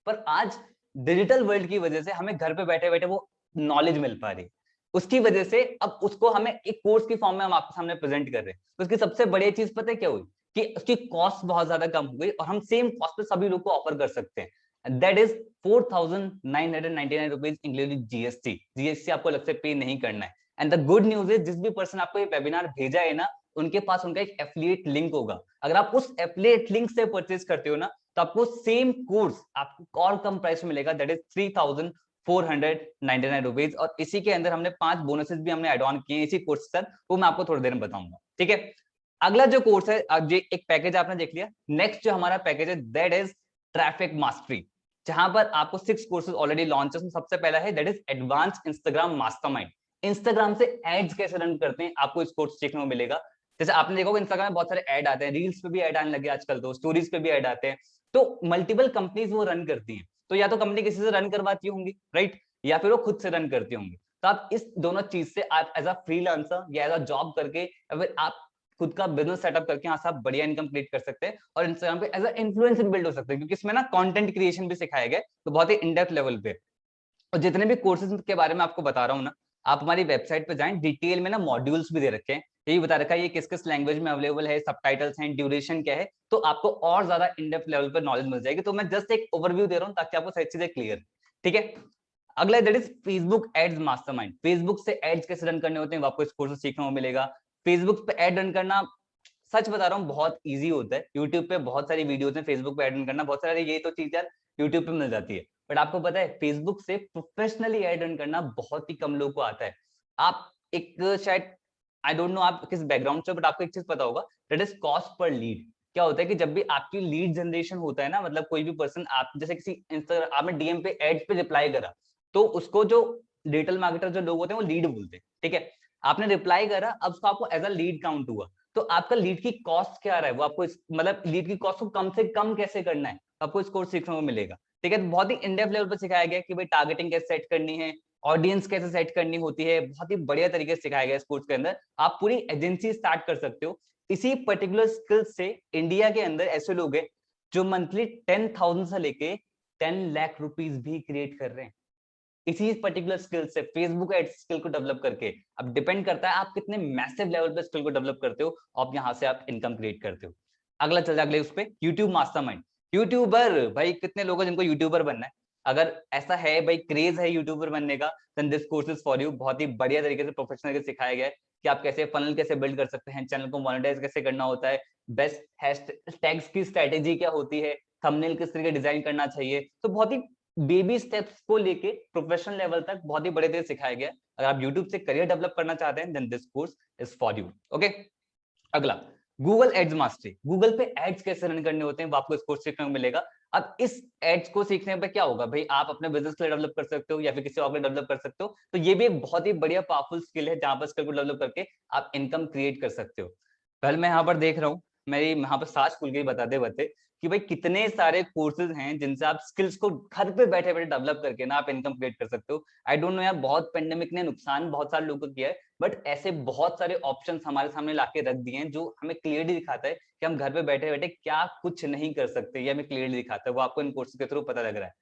पर आज डिजिटल वर्ल्ड की वजह से हमें घर पे बैठे बैठे वो नॉलेज मिल पा रही है। उसकी वजह से अब उसको हमें एक कोर्स की फॉर्म में हम आपके सामने प्रेजेंट कर रहे हैं। तो उसकी सबसे बड़ी चीज पता है क्या हुई, कि उसकी कॉस्ट बहुत ज्यादा कम हो गई, और हम सेम कॉस्ट पे सभी लोग को ऑफर कर सकते हैं। That is 4,999 rupees including GST. GST आपको अलग से पे नहीं करना है। And the good news is, जिस भी पर्सन आपको ये वेबिनार भेजा है ना, उनके पास उनका एक एफिलिएट लिंक होगा। अगर आप उस एफिलिएट लिंक से परचेज करते हो ना, तो आपको सेम कोर्स आपको और कम प्राइस में मिलेगा, दैट इज 3,499 रुपीज। और इसी के अंदर हमने 5 बोनसेस भी हमने एड ऑन किए इसी कोर्स के साथ, वो मैं आपको थोड़ी देर में बताऊंगा, ठीक है। अगला जो कोर्स है, अब ये एक पैकेज आपने देख लिया। नेक्स्ट जो हमारा पैकेज है दैट इज ट्रैफिक मास्टरी, जहां पर आपको 6 कोर्सेज ऑलरेडी लॉन्च है। सबसे पहला है that is advance Instagram mastermind, Instagram से एड्स कैसे रन करते हैं आपको इस कोर्स सीखने को मिलेगा। जैसे आपने देखा होगा इंस्टाग्राम में बहुत सारे ऐड आते हैं, रील्स पे भी ऐड आने लगे आजकल, तो स्टोरीज पे भी ऐड आते हैं, तो मल्टीपल कंपनीज वो रन करती हैं। तो या तो कंपनी किसी से रन करवाती होंगी, राइट, या फिर वो खुद से रन करती होंगी। तो आप इस दोनों चीज से आप एज अ फ्रीलांसर या एज अ जॉब करके, या फिर आप खुद का बिजनेस सेटअप करके यहाँ से आप बढ़िया इनकम क्रिएट कर सकते हैं और इंस्टाग्राम पे एज अ इन्फ्लुएंसर बिल्ड हो सकते हैं, क्योंकि इसमें ना कंटेंट क्रिएशन भी सिखाया गया है, तो बहुत ही इन डेप्थ लेवल पे। और जितने भी कोर्सेज के बारे में आपको बता रहा हूँ ना, आप हमारी वेबसाइट पे जाएं, डिटेल में ना मॉड्यूल्स भी दे रखे हैं, यही बता रखा है ये किस किस लैंग्वेज में अवेलेबल है, सबटाइटल्स हैं, ड्यूरेशन क्या है, तो आपको और ज्यादा इन डेप्थ लेवल पर नॉलेज मिल जाएगी। तो मैं जस्ट एक ओवरव्यू दे रहा हूँ ताकि आपको सारी चीजें क्लियर, ठीक है। अगला that is Facebook ads mastermind, Facebook से एड्स कैसे रन करने होते हैं वो आपको इस कोर्स से सीखने को मिलेगा। फेसबुक पे एड रन करना, सच बता रहा हूँ, बहुत इजी होता है। यूट्यूब पे बहुत सारी वीडियोस हैं, फेसबुक पे एड रन करना बहुत सारी, ये तो चीज यार यूट्यूब पे मिल जाती है, बट आपको पता है फेसबुक से प्रोफेशनली एड रन करना बहुत ही कम लोगों को आता है। आप एक शायद, आई डोंट नो आप किस बैकग्राउंड से, बट आपको एक चीज पता होगा, that is cost per lead. क्या होता है कि जब भी आपकी लीड जनरेशन होता है ना, मतलब कोई भी पर्सन, आप जैसे किसी इंस्टाग्राम आपने डीएम पे एड्स पे रिप्लाई करा, तो उसको जो डिजिटल मार्केटर जो लोग होते हैं वो लीड बोलते हैं, ठीक है। आपने रिप्लाई करा, अब उसको आपको एज अ लीड काउंट हुआ, तो आपका लीड की कॉस्ट क्या रहा है वो आपको मतलब लीड की कॉस्ट को कम से कम कैसे करना है आपको इस कोर्स सीखने को मिलेगा, ठीक है। तो बहुत ही इन डेप्थ लेवल पर सिखाया गया कि भाई टारगेटिंग कैसे सेट करनी है, ऑडियंस कैसे सेट करनी होती है, बहुत ही बढ़िया तरीके से सिखाया गया इस कोर्स के अंदर। आप पूरी एजेंसी स्टार्ट कर सकते हो इसी पर्टिकुलर स्किल्स से। इंडिया के अंदर ऐसे लोग हैं जो मंथली 10,000 से लेके 10 लाख रुपीज भी क्रिएट कर रहे हैं इसी पर्टिकुलर स्किल से, फेसबुक एड स्किल को डेवलप करके। अब डिपेंड करता है आप कितने मैसिव लेवल पे स्किल को डेवलप करते हो और यहाँ से आप इनकम क्रिएट करते हो। अगला चल अगले उस पे यूट्यूब मास्टरमाइंड। यूट्यूबर, भाई कितने लोग हैं जिनको यूट्यूबर बनना है, अगर ऐसा है भाई क्रेज है यूट्यूबर बनने का, then this course is for you. बहुत ही बढ़िया तरीके से प्रोफेशनल सिखाया गया है कि आप कैसे फनल कैसे बिल्ड कर सकते हैं, चैनल को मोनेटाइज कैसे करना होता है, बेस्ट हैशटैग्स की स्ट्रेटेजी क्या होती है, थंबनेल किस तरीके डिजाइन करना चाहिए। तो बहुत ही बेबी स्टेप्स को लेके प्रोफेशनल लेवल तक बहुत ही बड़े तरीके सिखाया गया। अगर आप यूट्यूब से करियर डेवलप करना चाहते हैं then this course is for you, okay. अगला गूगल एड्स मास्टरी, गूगल पे एड्स कैसे रन करने होते हैं वो आपको इस कोर्स सीखने को मिलेगा। अब इस एड्स को सीखने पे क्या होगा भाई, आप अपने बिजनेस के लिए डेवलप कर सकते हो या फिर किसी और के डेवलप कर सकते हो, तो ये भी एक बहुत ही बढ़िया पावरफुल स्किल है जहां पर स्किल को डेवलप करके आप इनकम क्रिएट कर सकते हो। पहले मैं यहाँ पर देख रहा हूँ, मेरी यहाँ पर सांस खुल गई बताते बताते कि भाई कितने सारे कोर्सेज हैं जिनसे आप स्किल्स को घर पे बैठे बैठे डेवलप करके ना आप इनकम क्रिएट कर सकते हो। आई डोंट नो यार, बहुत पेंडेमिक ने नुकसान बहुत सारे लोगों को किया है, बट ऐसे बहुत सारे ऑप्शंस हमारे सामने लाके रख दिए हैं जो हमें क्लियरली दिखाता है कि हम घर पे बैठे बैठे क्या कुछ नहीं कर सकते, ये हमें क्लियरली दिखाता है, वो आपको इन कोर्सेज के थ्रू पता लग रहा है।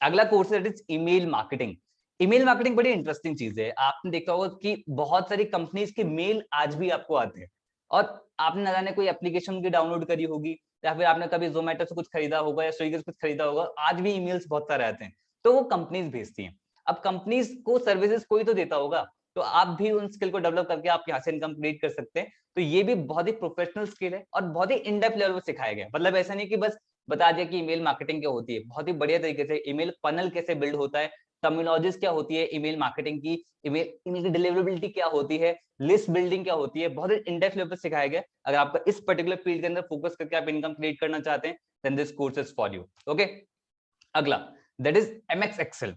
अगला कोर्स है is email marketing. Email marketing बड़ी इंटरेस्टिंग चीज है। आपने देखा होगा कि बहुत सारी कंपनीज के मेल आज भी आपको आते हैं, और आपने ना जाने कोई एप्लीकेशन की डाउनलोड करी होगी, या फिर आपने कभी जोमेटो से कुछ खरीदा होगा या स्विगी से कुछ खरीदा होगा, आज भी ईमेल्स बहुत सारे आते हैं, तो वो कंपनीज भेजती हैं। अब कंपनीज को सर्विसेज कोई तो देता होगा, तो आप भी उन स्किल को डेवलप करके आप यहाँ से इनकम क्रिएट कर सकते हैं। तो ये भी बहुत ही प्रोफेशनल स्किल है और बहुत ही इन डेप्थ लेवल पर सिखाया गया। मतलब ऐसा नहीं कि बस बता दिया कि ईमेल मार्केटिंग क्या होती है, बहुत ही बढ़िया तरीके से ईमेल फनल कैसे बिल्ड होता है, टर्मिनोलॉजीज क्या होती है ईमेल मार्केटिंग की, ईमेल की डिलीवरेबिलिटी क्या होती है, लिस्ट बिल्डिंग क्या होती है, बहुत ही इन डेप्थ लेवल पर सिखाया गया। अगर आपका इस पर्टिकुलर फील्ड के अंदर फोकस करके आप इनकम क्रिएट करना चाहते हैं then this course is for you, okay. अगला दैट इज एमएक्स एक्सेल।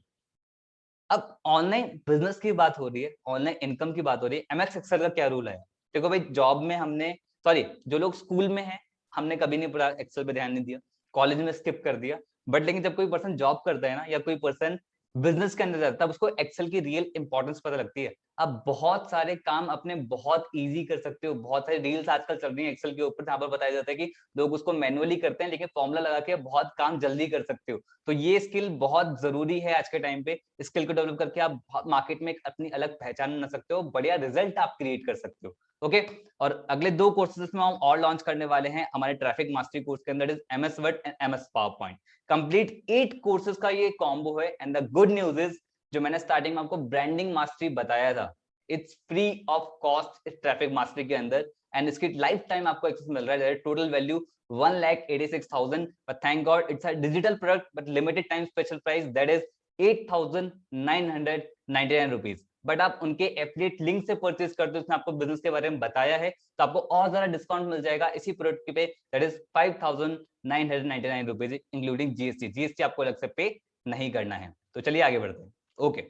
अब ऑनलाइन बिजनेस की बात हो रही है, ऑनलाइन इनकम की बात हो रही है, एमएक्स एक्सेल का क्या रूल है। देखो भाई, जॉब में हमने, सॉरी जो लोग स्कूल में हैं हमने कभी नहीं पढ़ा, एक्सेल पे ध्यान नहीं दिया, कॉलेज में स्किप कर दिया, बट लेकिन जब कोई पर्सन जॉब करता है ना या कोई पर्सन बिजनेस के अंदर जाता है तब उसको एक्सेल की रियल इंपॉर्टेंस पता लगती है। अब बहुत सारे काम अपने बहुत इजी कर सकते हो, बहुत सारी रील्स आजकल चल रही है एक्सेल के ऊपर जहां पर बताया जाता है कि लोग उसको मैनुअली करते हैं लेकिन फॉर्मूला लगा के बहुत काम जल्दी कर सकते हो। तो ये स्किल बहुत जरूरी है आज के टाइम पे, स्किल को डेवलप करके आप मार्केट में अपनी अलग पहचान बना सकते हो, बढ़िया रिजल्ट आप क्रिएट कर सकते हो, ओके। और अगले 2 कोर्सेज में हम और लॉन्च करने वाले हैं हमारे ट्रैफिक मास्टरी कोर्स के अंदर, MS word and MS power point. Complete 8 courses का ये कॉम्बो है। And the good news is, जो मैंने स्टार्टिंग में आपको ब्रांडिंग मास्टरी बताया था, इट्स फ्री ऑफ कॉस्ट इस ट्रैफिक मास्टरी के अंदर, एंड इसकी लाइफ टाइम आपको एक्सेस मिल रहा है, total value 1,86,000, but thank God it's a digital product but limited time special price that is 8,999 rupees. But आप उनके एफिलिएट लिंक से परचेज करते हो, उसने आपको बिजनेस के बारे में बताया है, तो आपको और ज्यादा डिस्काउंट मिल जाएगा इसी प्रोडक्ट पे, that is 5,999 rupees including GST. GST आपको अलग से पे नहीं करना है। तो चलिए आगे बढ़ते हैं। ओके,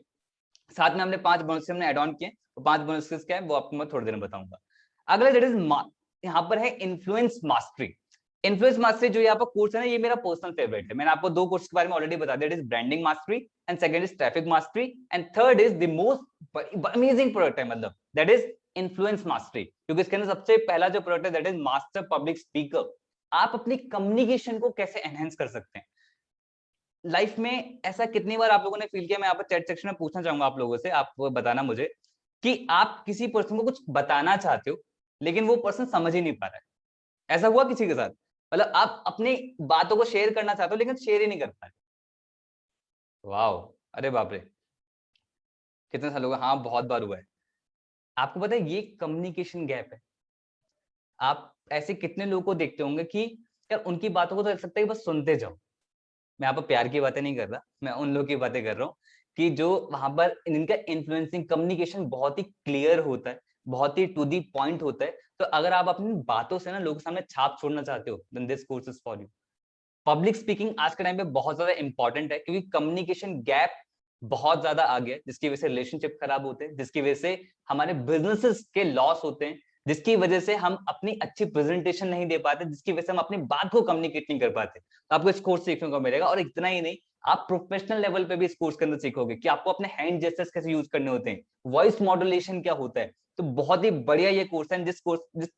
साथ में हमने 5 बोनस हमने एड ऑन किए, तो 5 बोनसेस क्या है वो आपको मैं थोड़ी देर में बताऊंगा। अगला दैट इज यहाँ पर है इन्फ्लुएंस मास्टरी। इन्फ्लुएंस मास्टरी जो यहाँ पर कोर्स है ना, ये मेरा पर्सनल फेवरेट है। मैंने आपको 2 कोर्स के बारे में ऑलरेडी बता दिया, it is branding mastery and second is traffic mastery and third is the most amazing product है, मतलब दैट इज इन्फ्लुएंस मास्टरी, क्योंकि इसके अंदर सबसे पहला जो प्रोडक्ट है that is master public speaker. आप अपनी कम्युनिकेशन को कैसे एनहेंस कर सकते हैं लाइफ में, ऐसा कितनी बार आप लोगों ने फील किया? मैं यहाँ पर चैट सेक्शन में पूछना चाहूंगा आप लोगों से, आप बताना मुझे कि आप किसी पर्सन को कुछ बताना चाहते हो लेकिन वो पर्सन समझ ही नहीं पा रहा है। ऐसा हुआ किसी के साथ? मतलब आप अपनी बातों को शेयर करना चाहते हो लेकिन शेयर ही नहीं कर पाए। वाओ, अरे बाप रे, कितने सालों का? हाँ, बहुत बार हुआ है। आपको पता है ये कम्युनिकेशन गैप है। आप ऐसे कितने लोगों को देखते होंगे कि यार उनकी बातों को तो लग सकता है कि बस सुनते जाओ। मैं यहाँ पर प्यार की बातें नहीं कर रहा, मैं उन लोगों की बातें कर रहा हूँ कि जो वहां पर इनका इन्फ्लुएंसिंग कम्युनिकेशन बहुत ही क्लियर होता है, बहुत ही टू दी पॉइंट होता है। तो अगर आप अपनी बातों से ना लोगों के सामने छाप छोड़ना चाहते हो, then this course is for you. Public speaking आज के टाइम पे बहुत ज्यादा इंपॉर्टेंट है, क्योंकि कम्युनिकेशन गैप बहुत ज्यादा आ गया है, जिसकी वजह से रिलेशनशिप खराब होते हैं, जिसकी वजह से हमारे बिजनेसेस के लॉस होते हैं, जिसकी वजह से हम अपनी अच्छी प्रेजेंटेशन नहीं दे पाते, जिसकी वजह से हम अपनी बात को कम्युनिकेट नहीं कर पाते। तो आपको इस कोर्स सीखने को मिलेगा, और इतना ही नहीं, आप प्रोफेशनल लेवल पे भी इस कोर्स के अंदर सीखोगे कि आपको अपने हैंड जेस्चर्स कैसे यूज करने होते हैं, वॉइस मॉड्यूलेशन क्या होता है। तो बहुत ही बढ़िया ये कोर्स है। जिस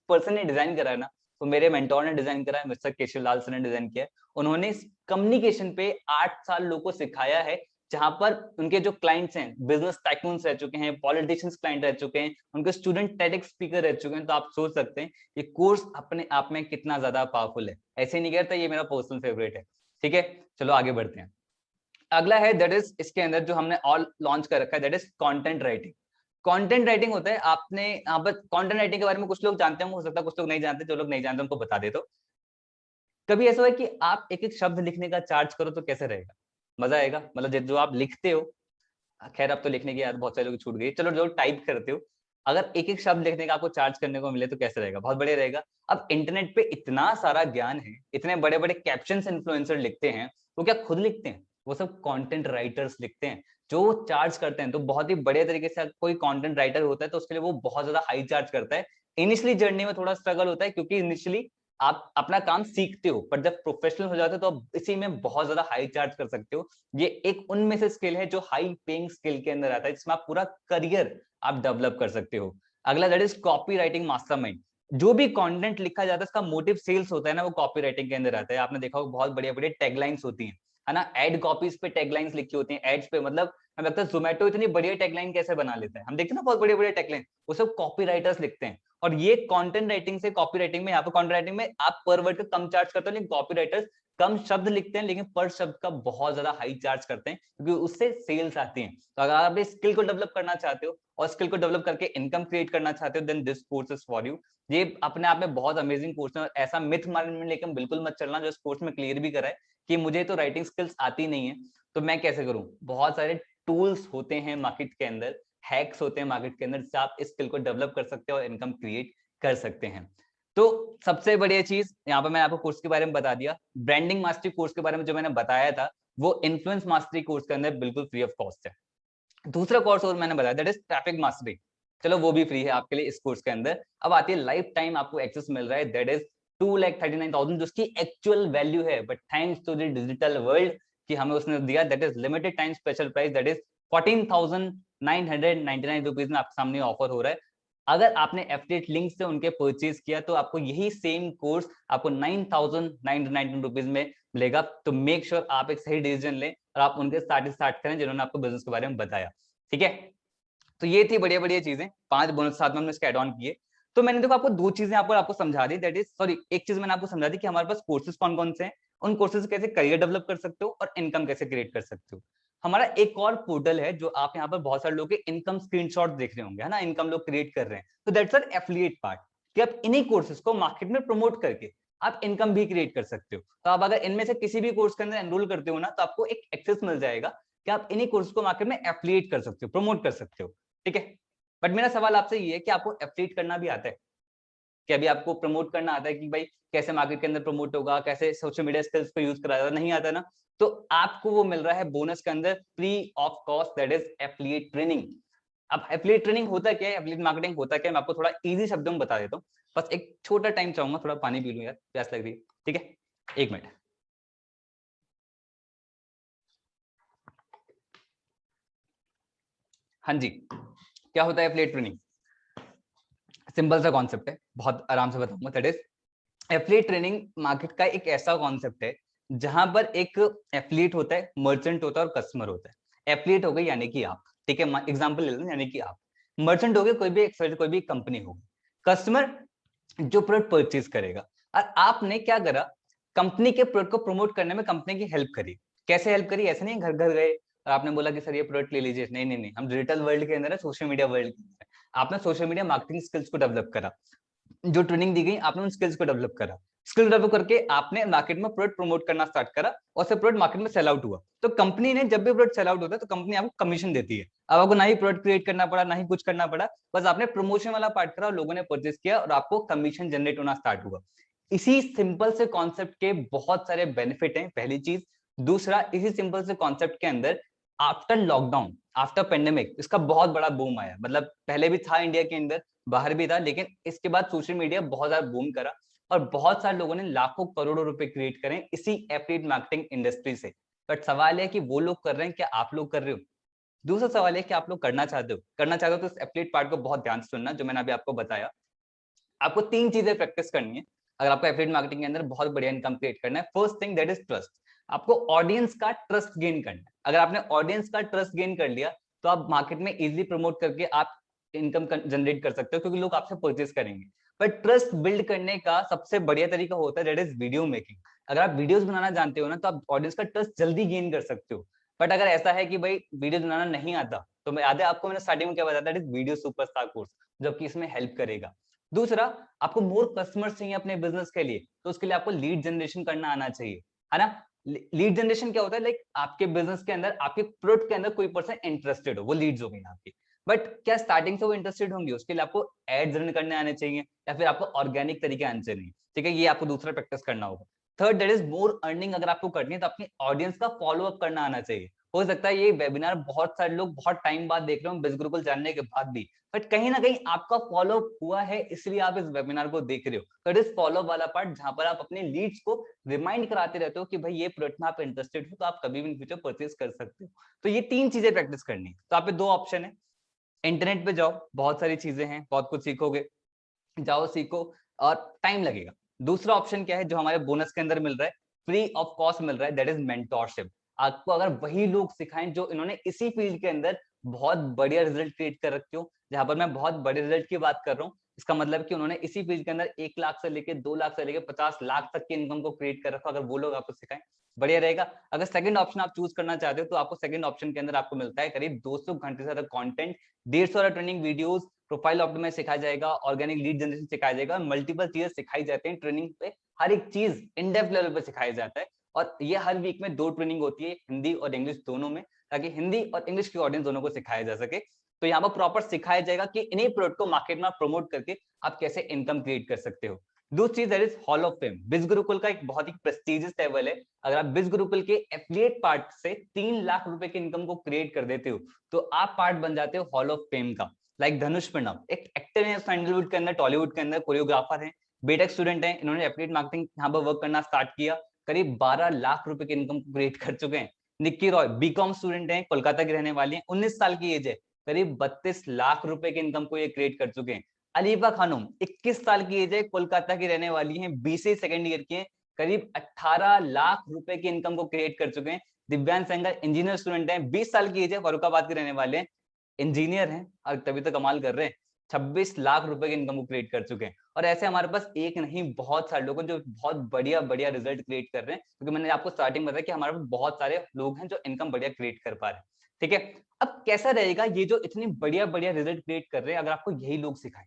पर्सन ने डिजाइन करा है ना, तो मेरे मेंटोर ने डिजाइन करा है, मिस्टर केशव लाल सर ने डिजाइन किया है। उन्होंने कम्युनिकेशन पे 8 साल लोगों को सिखाया है, जहां पर उनके जो क्लाइंट्स हैं बिजनेस टाइकून्स रह चुके हैं, पॉलिटिशियंस क्लाइंट रह चुके हैं, उनके स्टूडेंट टेडेक्स स्पीकर रह चुके हैं। तो आप सोच सकते हैं ये कोर्स अपने आप में कितना ज्यादा पावरफुल है। ऐसे नहीं कहता, ये मेरा पर्सनल फेवरेट है। ठीक है, चलो आगे बढ़ते हैं। अगला है दैट इज इसके अंदर जो हमने ऑल लॉन्च कर रखा है, that is content writing. Content writing होता है, आपने यहाँ पर कंटेंट राइटिंग के बारे में कुछ लोग जानते हैं, हो सकता है कुछ लोग नहीं जानते। जो लोग नहीं जानते उनको बता दे। तो कभी ऐसा हुआ कि आप एक एक शब्द लिखने का चार्ज करो तो कैसे रहेगा? मजा आएगा? मतलब जो आप लिखते हो, खैर अब तो लिखने की याद बहुत सारे लोग छूट गई, चलो जो टाइप करते हो, अगर एक एक शब्द लिखने का आपको चार्ज करने को मिले तो कैसे रहेगा? बहुत बढ़िया रहेगा। अब इंटरनेट पे इतना सारा ज्ञान है, इतने बड़े बड़े कैप्शंस इन्फ्लुएंसर लिखते हैं, वो क्या खुद लिखते हैं? वो सब कंटेंट राइटर्स लिखते हैं जो चार्ज करते हैं। तो बहुत ही बढ़िया तरीके से कोई कंटेंट राइटर होता है तो उसके लिए वो बहुत ज्यादा हाई चार्ज करता है। इनिशियली जर्नी में थोड़ा स्ट्रगल होता है, क्योंकि इनिशियली आप अपना काम सीखते हो, पर जब प्रोफेशनल हो जाते हो तो आप इसी में बहुत ज्यादा हाई चार्ज कर सकते हो। ये एक उनमें से स्किल है जो हाई पेइंग स्किल के अंदर आता है, जिसमें आप पूरा करियर आप डेवलप कर सकते हो। अगला that is copy writing mastermind. जो भी कंटेंट लिखा जाता है इसका मोटिव सेल्स होता है ना, वो कॉपी राइटिंग के अंदर आता है। आपने देखा होगा बहुत बढ़िया बढ़िया टैगलाइंस होती है ना, एड कॉपीज पे टैगलाइंस लिखी होती है, एड्स पे। मतलब हमें लगता है जोमेटो इतनी बढ़िया टैगलाइन कैसे बना लेता है, हम देखते हैं ना बहुत बढ़िया बढ़िया टैगलाइन, वो सब कॉपी राइटर्स लिखते हैं। और ये कंटेंट राइटिंग से कॉपी राइटिंग में, यहाँ पे कंटेंट राइटिंग में आप पर वर्ड का कम चार्ज करते हो, लेकिन कॉपी राइटर्स कम शब्द लिखते हैं लेकिन पर शब्द का बहुत ज्यादा हाई चार्ज करते हैं, क्योंकि उससे सेल्स आती हैं। तो अगर आप इस स्किल को डेवलप करना चाहते हो और स्किल को डेवलप करके इनकम क्रिएट करना चाहते हो, then this course is for you. ये अपने आप में बहुत अमेजिंग कोर्स है, और ऐसा मिथ माइंड में लेकर बिल्कुल मत चलना, जो इस कोर्स में क्लियर भी करा है कि मुझे तो राइटिंग स्किल्स आती नहीं है तो मैं कैसे करूं। बहुत सारे टूल्स होते हैं मार्केट के अंदर, हैक्स होते हैं मार्केट के अंदर, जिससे आप इस स्किल को डेवलप कर सकते हो और इनकम क्रिएट कर सकते हैं। तो सबसे बढ़िया चीज यहाँ पर मैंने आपको कोर्स के बारे में बता दिया। ब्रांडिंग मास्टरी कोर्स के बारे में जो मैंने बताया था, वो इन्फ्लुएंस मास्टरी कोर्स के अंदर बिल्कुल फ्री ऑफ कॉस्ट है। दूसरा कोर्स और मैंने बताया दैट इज ट्रैफिक मास्टरी, चलो वो भी फ्री है आपके लिए इस कोर्स के अंदर। अब आती है लाइफ टाइम आपको एक्सेस मिल रहा है, दैट इज 2,39,000 जिसकी एक्चुअल वैल्यू है, but thanks to the digital world कि हमें उसने दिया, that is limited time special price, that is 14,999 rupees में आपके सामने ऑफर हो रहा है। अगर आपने एफिलिएट लिंक से उनके परचेज किया तो आपको यही सेम कोर्स आपको 9,999 रुपीज में मिलेगा। तो मेक श्योर आप एक सही डिसीजन लें और आप उनके साथ स्टार्ट करें जिन्होंने आपको बिजनेस के बारे में बताया। ठीक है, तो ये थी बढ़िया बढ़िया चीजें, 5 बोनस साथ में हमने इसके एड ऑन किए। तो मैंने देखो आपको 2 चीजें आपको समझा दी, दैट इज सॉरी एक चीज मैंने आपको समझा दी कि हमारे पास कोर्सेज कौन कौन से हैं, उन कोर्सेज कैसे करियर डेवलप कर सकते हो और इनकम कैसे क्रिएट कर सकते हो। हमारा एक और पोर्टल है जो आप यहाँ पर बहुत सारे लोगों के इनकम स्क्रीनशॉट देख रहे होंगे, है ना, इनकम लोग क्रिएट कर रहे हैं, तो दैट्स आर एफिलिएट पार्ट, कि आप इन्हीं कोर्सेज को मार्केट में प्रमोट करके आप इनकम भी क्रिएट कर सकते हो। तो आप अगर इनमें से किसी भी कोर्स के अंदर एनरोल करते हो ना, तो आपको एक एक्सेस मिल जाएगा कि आप इन्हीं कोर्स को मार्केट में एफिलिएट कर सकते हो, प्रमोट कर सकते हो, ठीक है। बट मेरा सवाल आपसे ये है कि आपको एफिलिएट करना भी आता है कि अभी आपको प्रमोट करना आता है कि भाई कैसे मार्केट के अंदर प्रमोट होगा, कैसे सोशल मीडिया स्किल्स को यूज करा जाता, नहीं आता ना, तो आपको वो मिल रहा है बोनस के अंदर free of cost, that is affiliate training. अब एफिलिएट ट्रेनिंग होता क्या है, एफिलिएट मार्केटिंग होता क्या है, मैं आपको थोड़ा इजी शब्दों में बता देता हूँ। बस एक छोटा टाइम चाहूंगा, थोड़ा पानी पी लूं यार, प्यास लग रही है, ठीक है, 1 मिनट। हाँ जी, क्या होता है एफिलिएट ट्रेनिंग? सिंपल सा कॉन्सेप्ट है, बहुत आराम से बताऊंगा। That is affiliate training market का एक ऐसा कॉन्सेप्ट है जहां पर एक एफिलिएट होता है, मर्चेंट होता है और कस्टमर होता है। एफिलिएट हो गई यानी कि आप, ठीक है, एग्जांपल ले लें, यानी कि आप। मर्चेंट हो गए कोई भी कंपनी होगी। कस्टमर जो प्रोडक्ट परचेज करेगा। और आपने क्या करा, कंपनी के प्रोडक्ट को प्रमोट करने में कंपनी की हेल्प करी। कैसे हेल्प करी? ऐसे नहीं घर घर गए और आपने बोला कि सर ये प्रोडक्ट ले लीजिए, नहीं नहीं नहीं, हम डिजिटल वर्ल्ड के अंदर है, सोशल मीडिया वर्ल्ड के अंदर आपने सोशल मीडिया मार्केटिंग स्किल्स को डेवलप करा, जो ट्रेनिंग दी गई आपने उन स्किल्स को डेवलप करा, स्किल डेवलप करके आपने मार्केट में प्रोडक्ट प्रमोट करना स्टार्ट करा और से प्रोडक्ट मार्केट में सेल आउट हुआ। तो कंपनी ने जब भी प्रोडक्ट सेल आउट होता है तो कंपनी आपको कमीशन देती है। अब आपको ना ही प्रोडक्ट क्रिएट करना पड़ा, ना ही कुछ करना पड़ा, बस आपने प्रमोशन वाला पार्ट करा और लोगों ने परचेज किया और आपको कमीशन जनरेट होना स्टार्ट हुआ। इसी सिंपल से कॉन्सेप्ट के बहुत सारे बेनिफिट हैं, पहली चीज। दूसरा, इसी सिंपल से कॉन्सेप्ट के अंदर आफ्टर लॉकडाउन, आफ्टर पेंडेमिक, इसका बहुत बड़ा बूम आया। मतलब पहले भी था इंडिया के अंदर, बाहर भी था, लेकिन इसके बाद सोशल मीडिया बहुत ज्यादा बूम करा और बहुत सारे लोगों ने लाखों करोड़ों रुपए क्रिएट करें इसी एफिलिएट मार्केटिंग इंडस्ट्री से। बट सवाल है कि वो लोग कर रहे हैं, क्या आप लोग कर रहे हो? दूसरा सवाल है कि आप लोग करना चाहते हो, तो इस एफिलिएट पार्ट को बहुत ध्यान से सुनना, जो मैंने अभी आपको बताया। आपको 3 चीजें प्रैक्टिस करनी है अगर आपको एफिलिएट मार्केटिंग के अंदर बहुत बढ़िया इनकम क्रिएट करना है। First thing that is trust. आपको ऑडियंस का ट्रस्ट गेन करना है। अगर आपने ऑडियंस का ट्रस्ट गेन कर लिया तो आप मार्केट में इजीली प्रमोट करके आप इनकम जनरेट कर सकते हो, क्योंकि लोग आपसे परचेज करेंगे। बट ट्रस्ट बिल्ड करने का सबसे बढ़िया तरीका होता है दैट इज वीडियो मेकिंग। अगर आप वीडियोस बनाना जानते हो ना, तो आप ऑडियंस का ट्रस्ट जल्दी गेन कर सकते हो। बट अगर ऐसा है कि भाई वीडियो बनाना नहीं आता, तो मैं याद है आपको मैंने स्टार्टिंग में क्या बताया, that is video superstar course, जो कि इसमें हेल्प करेगा। दूसरा, आपको मोर कस्टमर्स चाहिए अपने बिजनेस के लिए, तो उसके लिए आपको लीड जनरेशन करना आना चाहिए, है ना। लीड जनरेशन क्या होता है? लाइक आपके बिजनेस के अंदर, आपके प्रोडक्ट के अंदर कोई पर्सन इंटरेस्टेड हो, वो लीड्स हो गई आपकी। बट क्या स्टार्टिंग से वो इंटरेस्टेड होंगे? उसके लिए आपको एड रन करने आने चाहिए या फिर आपको ऑर्गेनिक तरीके आने चाहिए, ठीक है, ये आपको दूसरा प्रैक्टिस करना होगा। Third, that is more earning. अगर आपको करनी है तो अपनी ऑडियंस का फॉलो अप करना आना चाहिए। हो सकता है ये वेबिनार बहुत सारे लोग बहुत टाइम बाद देख रहे हो, बिज गुरुकुल जानने के बाद भी, बट कहीं ना कहीं आपका फॉलो हुआ है, इसलिए आप इस वेबिनार को देख रहे हो। तो इट इज फॉलो वाला पार्ट, जहां पर आप अपने लीड्स को रिमाइंड कराते रहते हो कि भाई ये प्रोडक्ट में आप इंटरेस्टेड हो, तो आप कभी भी इन फ्यूचर परचेज कर सकते हो। तो ये 3 चीजें प्रैक्टिस करनी है। तो आप पे 2 ऑप्शन है, इंटरनेट पे जाओ, बहुत सारी चीजें हैं, बहुत कुछ सीखोगे, जाओ सीखो, और टाइम लगेगा। दूसरा ऑप्शन क्या है जो हमारे बोनस के अंदर मिल रहा है, फ्री ऑफ कॉस्ट मिल रहा है, दैट इज मेंटोरशिप। आपको अगर वही लोग सिखाएं जो इन्होंने इसी फील्ड के अंदर बहुत बढ़िया रिजल्ट क्रिएट कर रखे हो, जहां पर मैं बहुत बड़े रिजल्ट की बात कर रहा हूँ, इसका मतलब कि उन्होंने इसी फील्ड के अंदर 1 लाख से लेके 2 लाख से लेके 50 लाख तक की इनकम को क्रिएट कर रखा, अगर वो लोग आपको सिखाएं, बढ़िया रहेगा। अगर सेकंड ऑप्शन आप चूज करना चाहते हो, तो आपको सेकंड ऑप्शन के अंदर आपको मिलता है करीब 200 घंटे से ज्यादा content, 150 training videos, profile optimize सिखाया जाएगा, ऑर्गेनिक लीड जनरेशन सिखाया जाएगा, मल्टीपल चीजें सिखाई जाती हैं ट्रेनिंग पे, हर एक चीज इन डेप्थ लेवल पे सिखाया जाता है। और ये हर वीक में 2 ट्रेनिंग होती है, हिंदी और इंग्लिश दोनों में, ताकि हिंदी और इंग्लिश की ऑडियंस दोनों को सिखाया जा सके। तो यहाँ पर प्रॉपर सिखाया जाएगा कि इन्हीं प्रोडक्ट को मार्केट में प्रमोट करके आप कैसे इनकम क्रिएट कर सकते हो। दूसरी चीज that is hall of fame. बिज गुरुकुल का एक बहुत ही प्रेस्टिजियस लेवल है। अगर आप बिज गुरुकुल के एफिलिएट पार्ट से 3 लाख रुपए की इनकम को क्रिएट कर देते हो, तो आप पार्ट बन जाते हो हॉल ऑफ फेम का। लाइक धनुष प्रणव एक एक्टर है सैंडलवुड के अंदर, टॉलीवुड के अंदर, कोरियोग्राफर है, बीटेक स्टूडेंट है, इन्होंने एफिलिएट मार्केटिंग यहाँ पर वर्क करना स्टार्ट किया, करीब 12 लाख रुपए की इनकम क्रिएट कर चुके हैं। निक्की रॉय बीकॉम स्टूडेंट है, कोलकाता की रहने वाली है, 19 साल की एज है, करीब 32 लाख रुपए की इनकम को ये क्रिएट कर चुके हैं। अलीफा खानम 21 साल की एज है, कोलकाता की रहने वाली है, बीसीए सेकंड ईयर की है, करीब 18 लाख रुपए की इनकम को क्रिएट कर चुके हैं। दिव्यांश सेंगर इंजीनियर स्टूडेंट है, 20 साल की एज है, फरुखाबाद के रहने वाले हैं, इंजीनियर हैं और तभी तो कमाल कर रहे हैं, 26 लाख रुपए की इनकम को क्रिएट कर चुके हैं। और ऐसे हमारे पास एक नहीं बहुत सारे लोग हैं जो बहुत बढ़िया बढ़िया रिजल्ट क्रिएट कर रहे हैं, क्योंकि मैंने आपको स्टार्टिंग में बताया कि हमारे पास बहुत सारे लोग हैं जो इनकम बढ़िया क्रिएट कर पा रहे हैं। ठीक है, अब कैसा रहेगा ये जो इतनी बढ़िया बढ़िया रिजल्ट क्रिएट कर रहे हैं, अगर आपको यही लोग सिखाएं,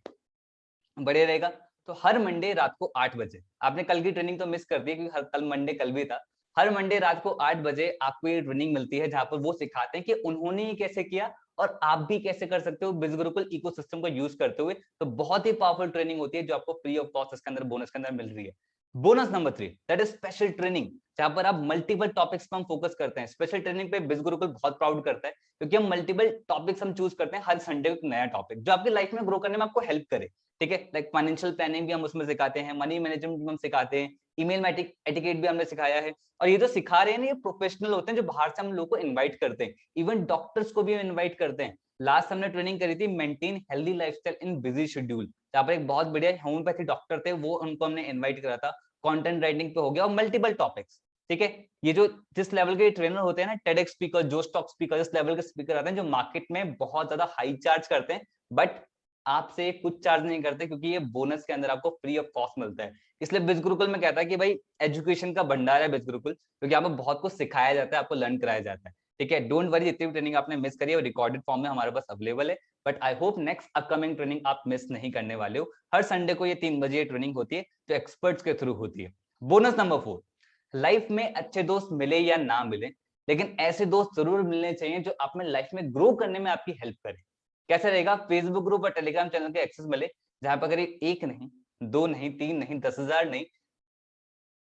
बढ़िया रहेगा। तो हर मंडे रात को 8 बजे, आपने कल की ट्रेनिंग तो मिस कर दी क्योंकि कल मंडे कल भी था, हर मंडे रात को 8 बजे आपको ये ट्रेनिंग मिलती है जहां पर वो सिखाते हैं कि उन्होंने ये कैसे किया और आप भी कैसे कर सकते हो बिज गुरुकुल इकोसिस्टम को यूज करते हुए। तो बहुत ही पावरफुल ट्रेनिंग होती है जो आपको फ्री ऑफ कॉस्ट इसके अंदर बोनस के अंदर मिल रही है। Bonus number 3, that is special training, जहां पर आप मल्टीपल टॉपिक्स पर हम फोकस करते हैं। स्पेशल ट्रेनिंग पे बिज गुरुकुल बहुत प्राउड करता है क्योंकि हम मल्टीपल टॉपिक्स हम चूज करते हैं, हर संडे को एक नया टॉपिक जो आपकी लाइफ में ग्रो करने में आपको हेल्प करे। ठीक है, लाइक फाइनेंशियल प्लानिंग भी हम उसमें सिखाते हैं, मनी मैनेजमेंट भी हम सिखाते हैं, ईमेल एटिकेट भी हमने सिखाया है। और ये जो सिखा रहे हैं ना, ये प्रोफेशनल होते हैं जो बाहर से हम लोग को इनवाइट करते हैं, इवन डॉक्टर्स को भी इनवाइट करते हैं। लास्ट हमने ट्रेनिंग करी थी मेंटेन हेल्दी लाइफस्टाइल इन बिजी शेड्यूल, जहाँ पर एक बहुत बढ़िया होम्योपैथी डॉक्टर थे, वो उनको हमने इन्वाइट करा था। कंटेंट राइटिंग पे हो गया और मल्टीपल टॉपिक्स। ठीक है, ये जो जिस लेवल के ट्रेनर होते हैं ना, टेडेक्स स्पीकर, जो स्टॉक स्पीकर, इस लेवल के स्पीकर आते हैं जो मार्केट में बहुत ज्यादा हाई चार्ज करते हैं, बट आपसे कुछ चार्ज नहीं करते क्योंकि ये बोनस के अंदर आपको फ्री ऑफ कॉस्ट मिलता है। इसलिए बिज गुरुकुल में कहता है कि भाई एजुकेशन का भंडार है बिज गुरुकुल, क्योंकि आपको बहुत कुछ सिखाया जाता है, आपको लर्न कराया जाता है। ठीक है, डोंट वरी, जितनी भी ट्रेनिंग आपने मिस करी है वो रिकॉर्डेड फॉर्म में हमारे पास अवेलेबल है, but I hope next upcoming training आप मिस नहीं करने वाले हो। हर संडे को ये 3 बजे ट्रेनिंग होती है जो एक्सपर्ट्स के थ्रू होती है। बोनस नंबर 4, लाइफ में अच्छे दोस्त मिले या ना मिले, लेकिन ऐसे दोस्त जरूर मिलने चाहिए जो आप में लाइफ में ग्रो करने में आपकी हेल्प करें। कैसे रहेगा? फेसबुक ग्रुप और टेलीग्राम चैनल के एक्सेस मिले, जहां पर करीब 1 नहीं, 2 नहीं, 3 नहीं, 10,000 नहीं,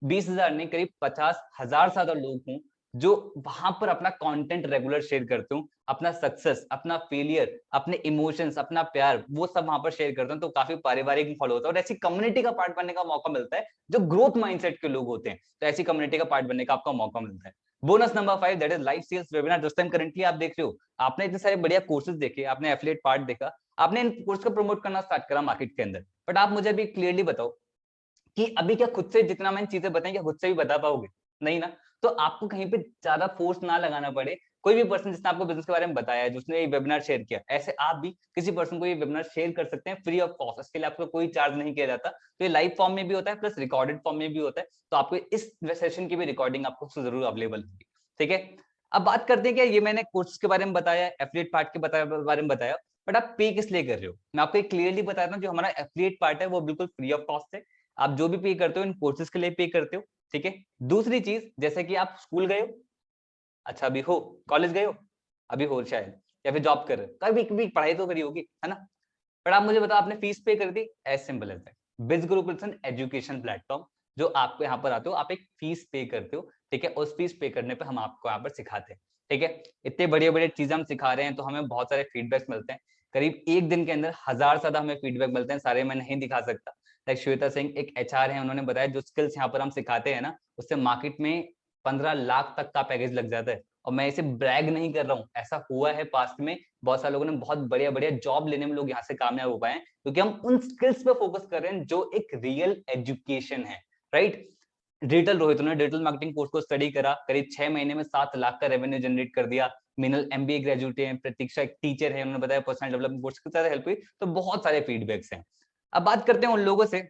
20,000 नहीं, करीब 50,000 से ज्यादा लोग हों जो वहां पर अपना कंटेंट रेगुलर शेयर करते हो, अपना सक्सेस, अपना फेलियर, अपने इमोशंस, अपना प्यार, वो सब वहां पर शेयर करते हैं। तो काफी पारिवारिक फॉलो होता है और ऐसी कम्युनिटी का पार्ट बनने का मौका मिलता है जो ग्रोथ माइंडसेट के लोग होते हैं। तो ऐसी कम्युनिटी का पार्ट बनने का आपका मौका मिलता है। Bonus number 5, that is live sales webinar. जिस टाइम करंटली आप देख रहे हो, आपने इतने सारे बढ़िया कोर्सेज देखे, आपने एफिलिएट पार्ट देखा, आपने इन कोर्स को प्रमोट करना स्टार्ट करा मार्केट के अंदर, बट आप मुझे अभी क्लियरली बताओ कि अभी क्या खुद से जितना मैंने चीजें बताई क्या खुद से भी बता पाओगे? नहीं ना। तो आपको कहीं पे ज्यादा फोर्स ना लगाना पड़े। कोई भी पर्सन जिसने आपको बिजनेस के बारे में बताया है, जिसने ये वेबिनार शेयर किया, ऐसे आप भी किसी पर्सन को ये वेबिनार शेयर कर सकते हैं फ्री ऑफ कॉस्ट। इसके लिए आपको कोई चार्ज नहीं किया जाता। तो ये लाइव फॉर्म में भी होता है प्लस रिकॉर्डेड फॉर्म में भी होता है। तो आपको इस सेशन की भी रिकॉर्डिंग आपको जरूर अवेलेबल होगी। ठीक है, अब बात करते हैं कि ये मैंने कोर्स के बारे में बताया, एफिलिएट पार्ट के बारे में बताया, बट आप पे किस लिए कर रहे हो? मैं आपको क्लियरली बताता हूँ, जो हमारा एफिलिएट पार्ट है वो बिल्कुल फ्री ऑफ कॉस्ट है। आप जो भी पे करते हो इन कोर्सेज के लिए पे करते हो। ठीक है, दूसरी चीज, जैसे कि आप स्कूल गए हो, अच्छा अभी हो, कॉलेज गए हो, अभी हो शायद, या फिर जॉब कर रहे हो, कभी कभी पढ़ाई तो करी होगी, है ना। पर आप मुझे बताओ, आपने फीस पे कर दी, एज सिंपल एज दैट। बिज गुरुकुल एजुकेशन प्लेटफॉर्म, जो आपको यहाँ पर आते हो, आप एक फीस पे करते हो। ठीक है, उस फीस पे करने पे हम आपको यहाँ पर सिखाते हैं। ठीक है, इतने बड़े बड़े चीजें हम सिखा रहे हैं तो हमें बहुत सारे फीडबैक्स मिलते हैं। करीब एक दिन के अंदर 1000 से ज्यादा हमें फीडबैक मिलते हैं, सारे मैं नहीं दिखा सकता। लाइक श्वेता सिंह एक एचआर है, उन्होंने बताया जो स्किल्स यहाँ पर हम सिखाते हैं ना, उससे मार्केट में 15 लाख तक का पैकेज लग जाता है। और मैं इसे ब्रैग नहीं कर रहा हूँ, ऐसा हुआ है पास्ट में। बहुत सारे लोगों ने बहुत बढ़िया बढ़िया जॉब लेने में लोग यहाँ से कामयाब हो पाए हैं, क्योंकि हम उन स्किल्स पे फोकस कर रहे हैं जो एक रियल एजुकेशन है। राइट, डिजिटल रोहित ने डिजिटल मार्केटिंग कोर्स को स्टडी करा, करीब 6 महीने में 7 लाख का रेवेन्यू जनरेट कर दिया। मिनल एमबीए ग्रेजुएट है, प्रतीक्षा एक टीचर है, उन्होंने बताया पर्सनल डेवलपमेंट कोर्स की तरह हेल्प हुई। तो बहुत सारे फीडबैक्स हैं। अब बात करते हैं उन लोगों से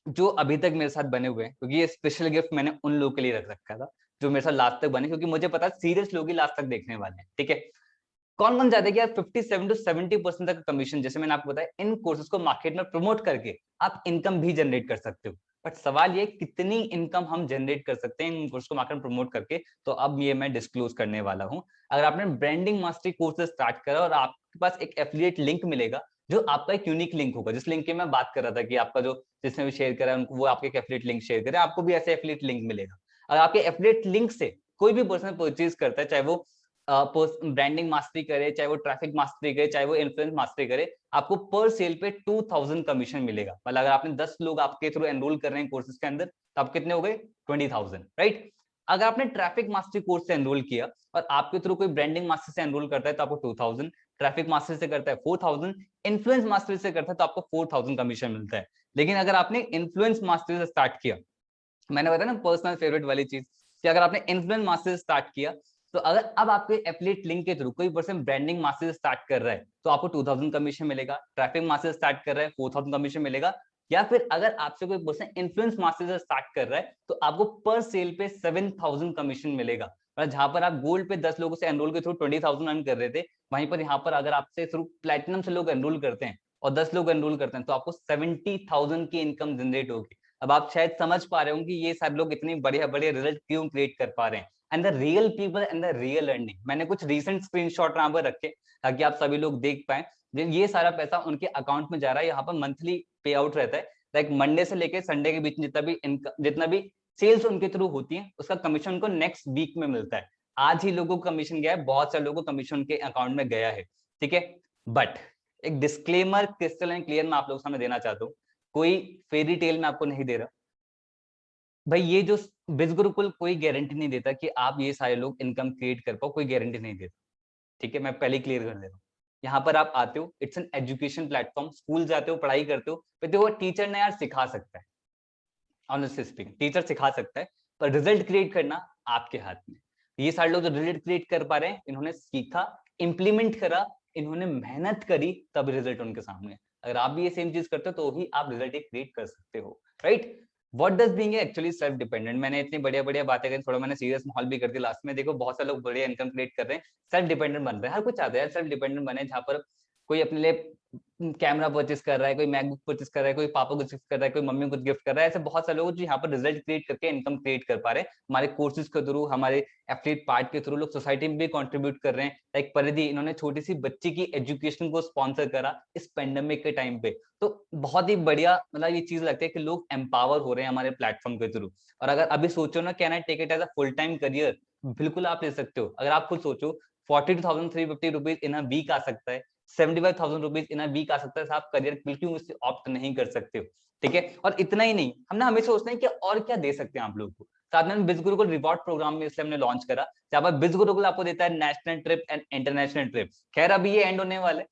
जो अभी तक मेरे साथ बने हुए हैं, क्योंकि ये स्पेशल गिफ्ट मैंने उन लोगों के लिए रख रखा था जो मेरे साथ लास्ट तक बने, क्योंकि मुझे पता है सीरियस लोग ही लास्ट तक देखने वाले हैं। ठीक है, कौन बन जाता है कि यार 57 to 70% तक कमीशन, जैसे मैंने आपको बताया, इन कोर्सेज को मार्केट में प्रमोट करके आप इनकम भी जनरेट कर सकते हो। बट सवाल ये कितनी इनकम हम जनरेट कर सकते हैं इन कोर्स को मार्केट में प्रमोट करके, तो अब ये मैं डिस्क्लोज करने वाला हूं। अगर आपने ब्रांडिंग मास्टरी कोर्स स्टार्ट करा और आपके पास एक एफिलिएट लिंक मिलेगा, जो आपका एक यूनिक लिंक होगा, जिस लिंक की मैं बात कर रहा था कि आपका जो जिसने भी शेयर करा उनको वो आपके एफिलिएट लिंक शेयर करे, आपको भी ऐसे एफिलिएट लिंक मिलेगा। अगर आपके एफिलिएट लिंक से कोई भी पर्सन परचेज करता है, चाहे वो ब्रांडिंग मास्टरी करे, चाहे वो ट्रैफिक मास्टरी करे, चाहे वो इन्फ्लुएंस मास्टरी करे, आपको पर सेल पे 2000 कमीशन मिलेगा। मतलब अगर आपने 10 लोग आपके थ्रू एनरोल कर रहे हैं कोर्सेज के अंदर, तो आप कितने हो गए? 20,000। राइट, अगर आपने ट्रैफिक मास्टरी कोर्स से एनरोल किया और आपके थ्रू कोई ब्रांडिंग मास्टर से एनरोल करता है तो आपको 2000, ट्रैफिक मास्टर से करता है 4000, इन्फ्लुएंस मास्टर से करता है तो आपको 4000 कमीशन मिलता है। लेकिन अगर आपने इन्फ्लुएंस मास्टर से स्टार्ट किया, मैंने बताया ना पर्सनल फेवरेट वाली चीज, कि अगर आपने इन्फ्लुएंस मास्टर से स्टार्ट किया, तो अगर अब आपके एफिलिएट लिंक के थ्रू कोई पर्सन ब्रांडिंग मास्टर स्टार्ट कर रहा है तो आपको 2000 कमीशन मिलेगा, ट्रैफिक मास्टर स्टार्ट कर रहा है 4000 कमीशन मिलेगा, या फिर अगर आपसे कोई पर्सन इन्फ्लुएंस मास्टर से स्टार्ट कर रहा है तो आपको पर सेल पे 7,000 कमीशन मिलेगा। मतलब जहां पर आप गोल्ड पे 10 लोगों से एनरोल के थ्रू 20,000 अर्न कर रहे थे, वहीं पर यहाँ पर अगर आपसे थ्रू प्लेटिनम से लोग एनरोल करते हैं और 10 लोग एनरोल करते हैं तो आपको 70,000 की इनकम जनरेट होगी। अब आप शायद समझ पा रहे हो कि ये सारे लोग इतनी बढ़िया बढ़िया रिजल्ट क्यों क्रिएट कर पा रहे हैं। And the real people and the real earning, मैंने कुछ रिसेंट स्क्रीनशॉट यहाँ पर रखे ताकि आप सभी लोग देख पाए। ये सारा पैसा उनके अकाउंट में जा रहा है, यहाँ पर मंथली पे आउट रहता है। लाइक मंडे से लेके संडे के बीच जितना भी सेल्स उनके थ्रू होती है उसका कमीशन उनको नेक्स्ट वीक में मिलता है। आज ही लोगों को कमीशन गया है, बहुत सारे लोगों को कमीशन उनके अकाउंट में गया है, ठीक है। बट एक डिस्क्लेमर क्रिस्टल एंड क्लियर मैं आप लोगों के सामने देना चाहता हूँ, कोई फेरी टेल में आपको नहीं दे रहा भाई। ये जो बिज गुरुकुल कोई गारंटी नहीं देता कि आप ये सारे लोग इनकम क्रिएट कर पाओ, कोई गारंटी नहीं देता, ठीक है। मैं पहले क्लियर कर दे रहा हूँ। यहाँ पर आप आते हो, it's an education platform, school जाते हो, पढ़ाई करते हो, फिर देखो टीचर ने यार सिखा सकता है, ऑनेस्टली स्पीकिंग टीचर सिखा सकता है, पर रिजल्ट क्रिएट करना आपके हाथ में। ये सारे लोग जो रिजल्ट क्रिएट कर पा रहे हैं, इन्होंने सीखा, इंप्लीमेंट करा, इन्होंने मेहनत करी, तब रिजल्ट उनके सामने। अगर आप भी ये सेम चीज करते हो तो ही आप रिजल्ट क्रिएट कर सकते हो, right. What does being actually self dependent. मैंने इतनी बढ़िया बढ़िया बातें करी, थोड़ा मैंने सीरियस माहौल भी कर दिया लास्ट में। देखो बहुत सारे लोग बढ़िया इनकम क्रिएट कर रहे हैं, सेल्फ डिपेंडेंट बन रहे हैं, हर कुछ चाहते हैं सेल्फ डिपेंडेंट बने, जहां पर कोई अपने लिए कैमरा परचेस कर रहा है, कोई मैकबुक परचेस कर रहा है, कोई पापा को गिफ्ट कर रहा है, कोई मम्मी को गिफ्ट कर रहा है। ऐसे बहुत सारे लोग जो यहाँ पर रिजल्ट क्रिएट करके इनकम क्रिएट कर पा रहे हैं। हमारे कोर्सेज के थ्रू, हमारे एफिलिएट पार्ट के थ्रू लोग सोसाइटी में भी कंट्रीब्यूट कर रहे हैं। लाइक परिधि, इन्होंने छोटी सी बच्ची की एजुकेशन को स्पॉन्सर करा इस पेंडेमिक के टाइम पे। तो बहुत ही बढ़िया, मतलब ये चीज लगती है कि लोग एम्पावर हो रहे हैं हमारे प्लेटफॉर्म के थ्रू। और अगर अभी सोचो ना, can I take it as a full time career, बिल्कुल आप ले सकते हो। अगर आप खुद सोचो 42,350 रुपीज इन अ वीक आ सकता है, 75,000 रुपीज इन अ वीक आ सकता है, आप करियर बिल्कुल उससे ऑप्ट नहीं कर सकते हो, ठीक है। और इतना ही नहीं, हम ना हमेशा सोचते हैं कि और क्या दे सकते हैं आप लोगों को। साथ में बिज गुरुकुल रिवॉर्ड प्रोग्राम में इसलिए हमने लॉन्च करा, जहां पर बिज गुरुकुल आपको देता है national trip and international trip. खैर अभी ये एंड होने वाले,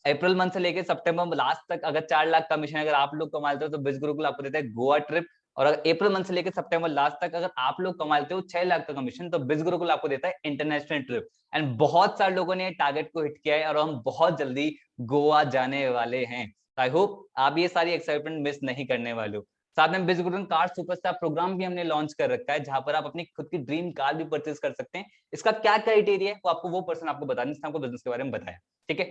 अप्रैल मंथ से लेकर सितंबर लास्ट तक अगर 4 लाख कमीशन अगर आप लोग कमा लेते हो तो बिज गुरुकुल आपको देता है गोवा ट्रिप। और अगर अप्रैल मंथ से लेकर सितंबर लास्ट तक अगर आप लोग कमा लेते हो 6 लाख का कमीशन, तो बिज गुरुकुल आपको देता है इंटरनेशनल ट्रिप। एंड बहुत सारे लोगों ने टारगेट को हिट किया है और हम बहुत जल्दी गोवा जाने वाले हैं। आई होप आप ये सारी एक्साइटमेंट मिस नहीं करने वाले हो। साथ में बिज गुरुकुल कार सुपरस्टार प्रोग्राम भी हमने लॉन्च कर रखा है, जहां पर आप अपनी खुद की ड्रीम कार भी परचेज कर सकते हैं। इसका क्या क्राइटेरिया है वो आपको वो पर्सन आपको बताने, जिसने आपको बिजनेस के बारे में बताया, ठीक है।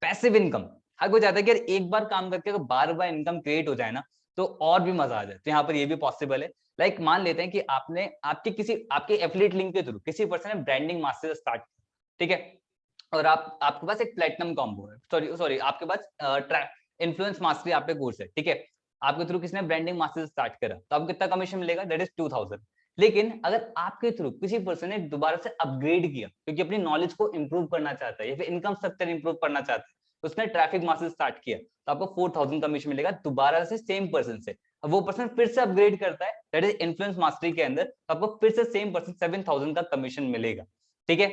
पैसिव इनकम, हर कोई चाहता है कि यार एक बार काम करके अगर बार बार इनकम क्रिएट हो जाए ना तो और भी मजा आ जाए। तो यहाँ पर ये भी पॉसिबल है। लाइक मान लेते हैं कि आपने आपके एफिलिएट लिंक के थ्रू किसी पर्सन ने ब्रांडिंग मास्टर स्टार्ट किया, ठीक है। और आपके पास एक प्लेटिनम कॉम्बो है, सॉरी आपके पास इन्फ्लुएंस मास्टरी आप पे कोर्स है, ठीक है। आपके थ्रू किसी ने ब्रांडिंग मास्टर स्टार्ट करा तो आपको कितना कमीशन मिलेगा, दैट इज 2,000। लेकिन अगर आपके थ्रू किसी पर्सन ने दोबारा से अपग्रेड किया क्योंकि अपनी नॉलेज को इंप्रूव करना चाहता है या फिर इनकम स्ट्रक्चर इंप्रूव करना चाहता है, उसने ट्रैफिक मास्टर स्टार्ट किया तो आपको 4,000 कमीशन मिलेगा दोबारा से सेम पर्सन से। अब वो पर्सन फिर से अपग्रेड करता है दैट इज इन्फ्लुएंस मास्टरी के अंदर, तो आपको फिर से सेम पर्सन 7,000 का कमीशन मिलेगा, ठीक है।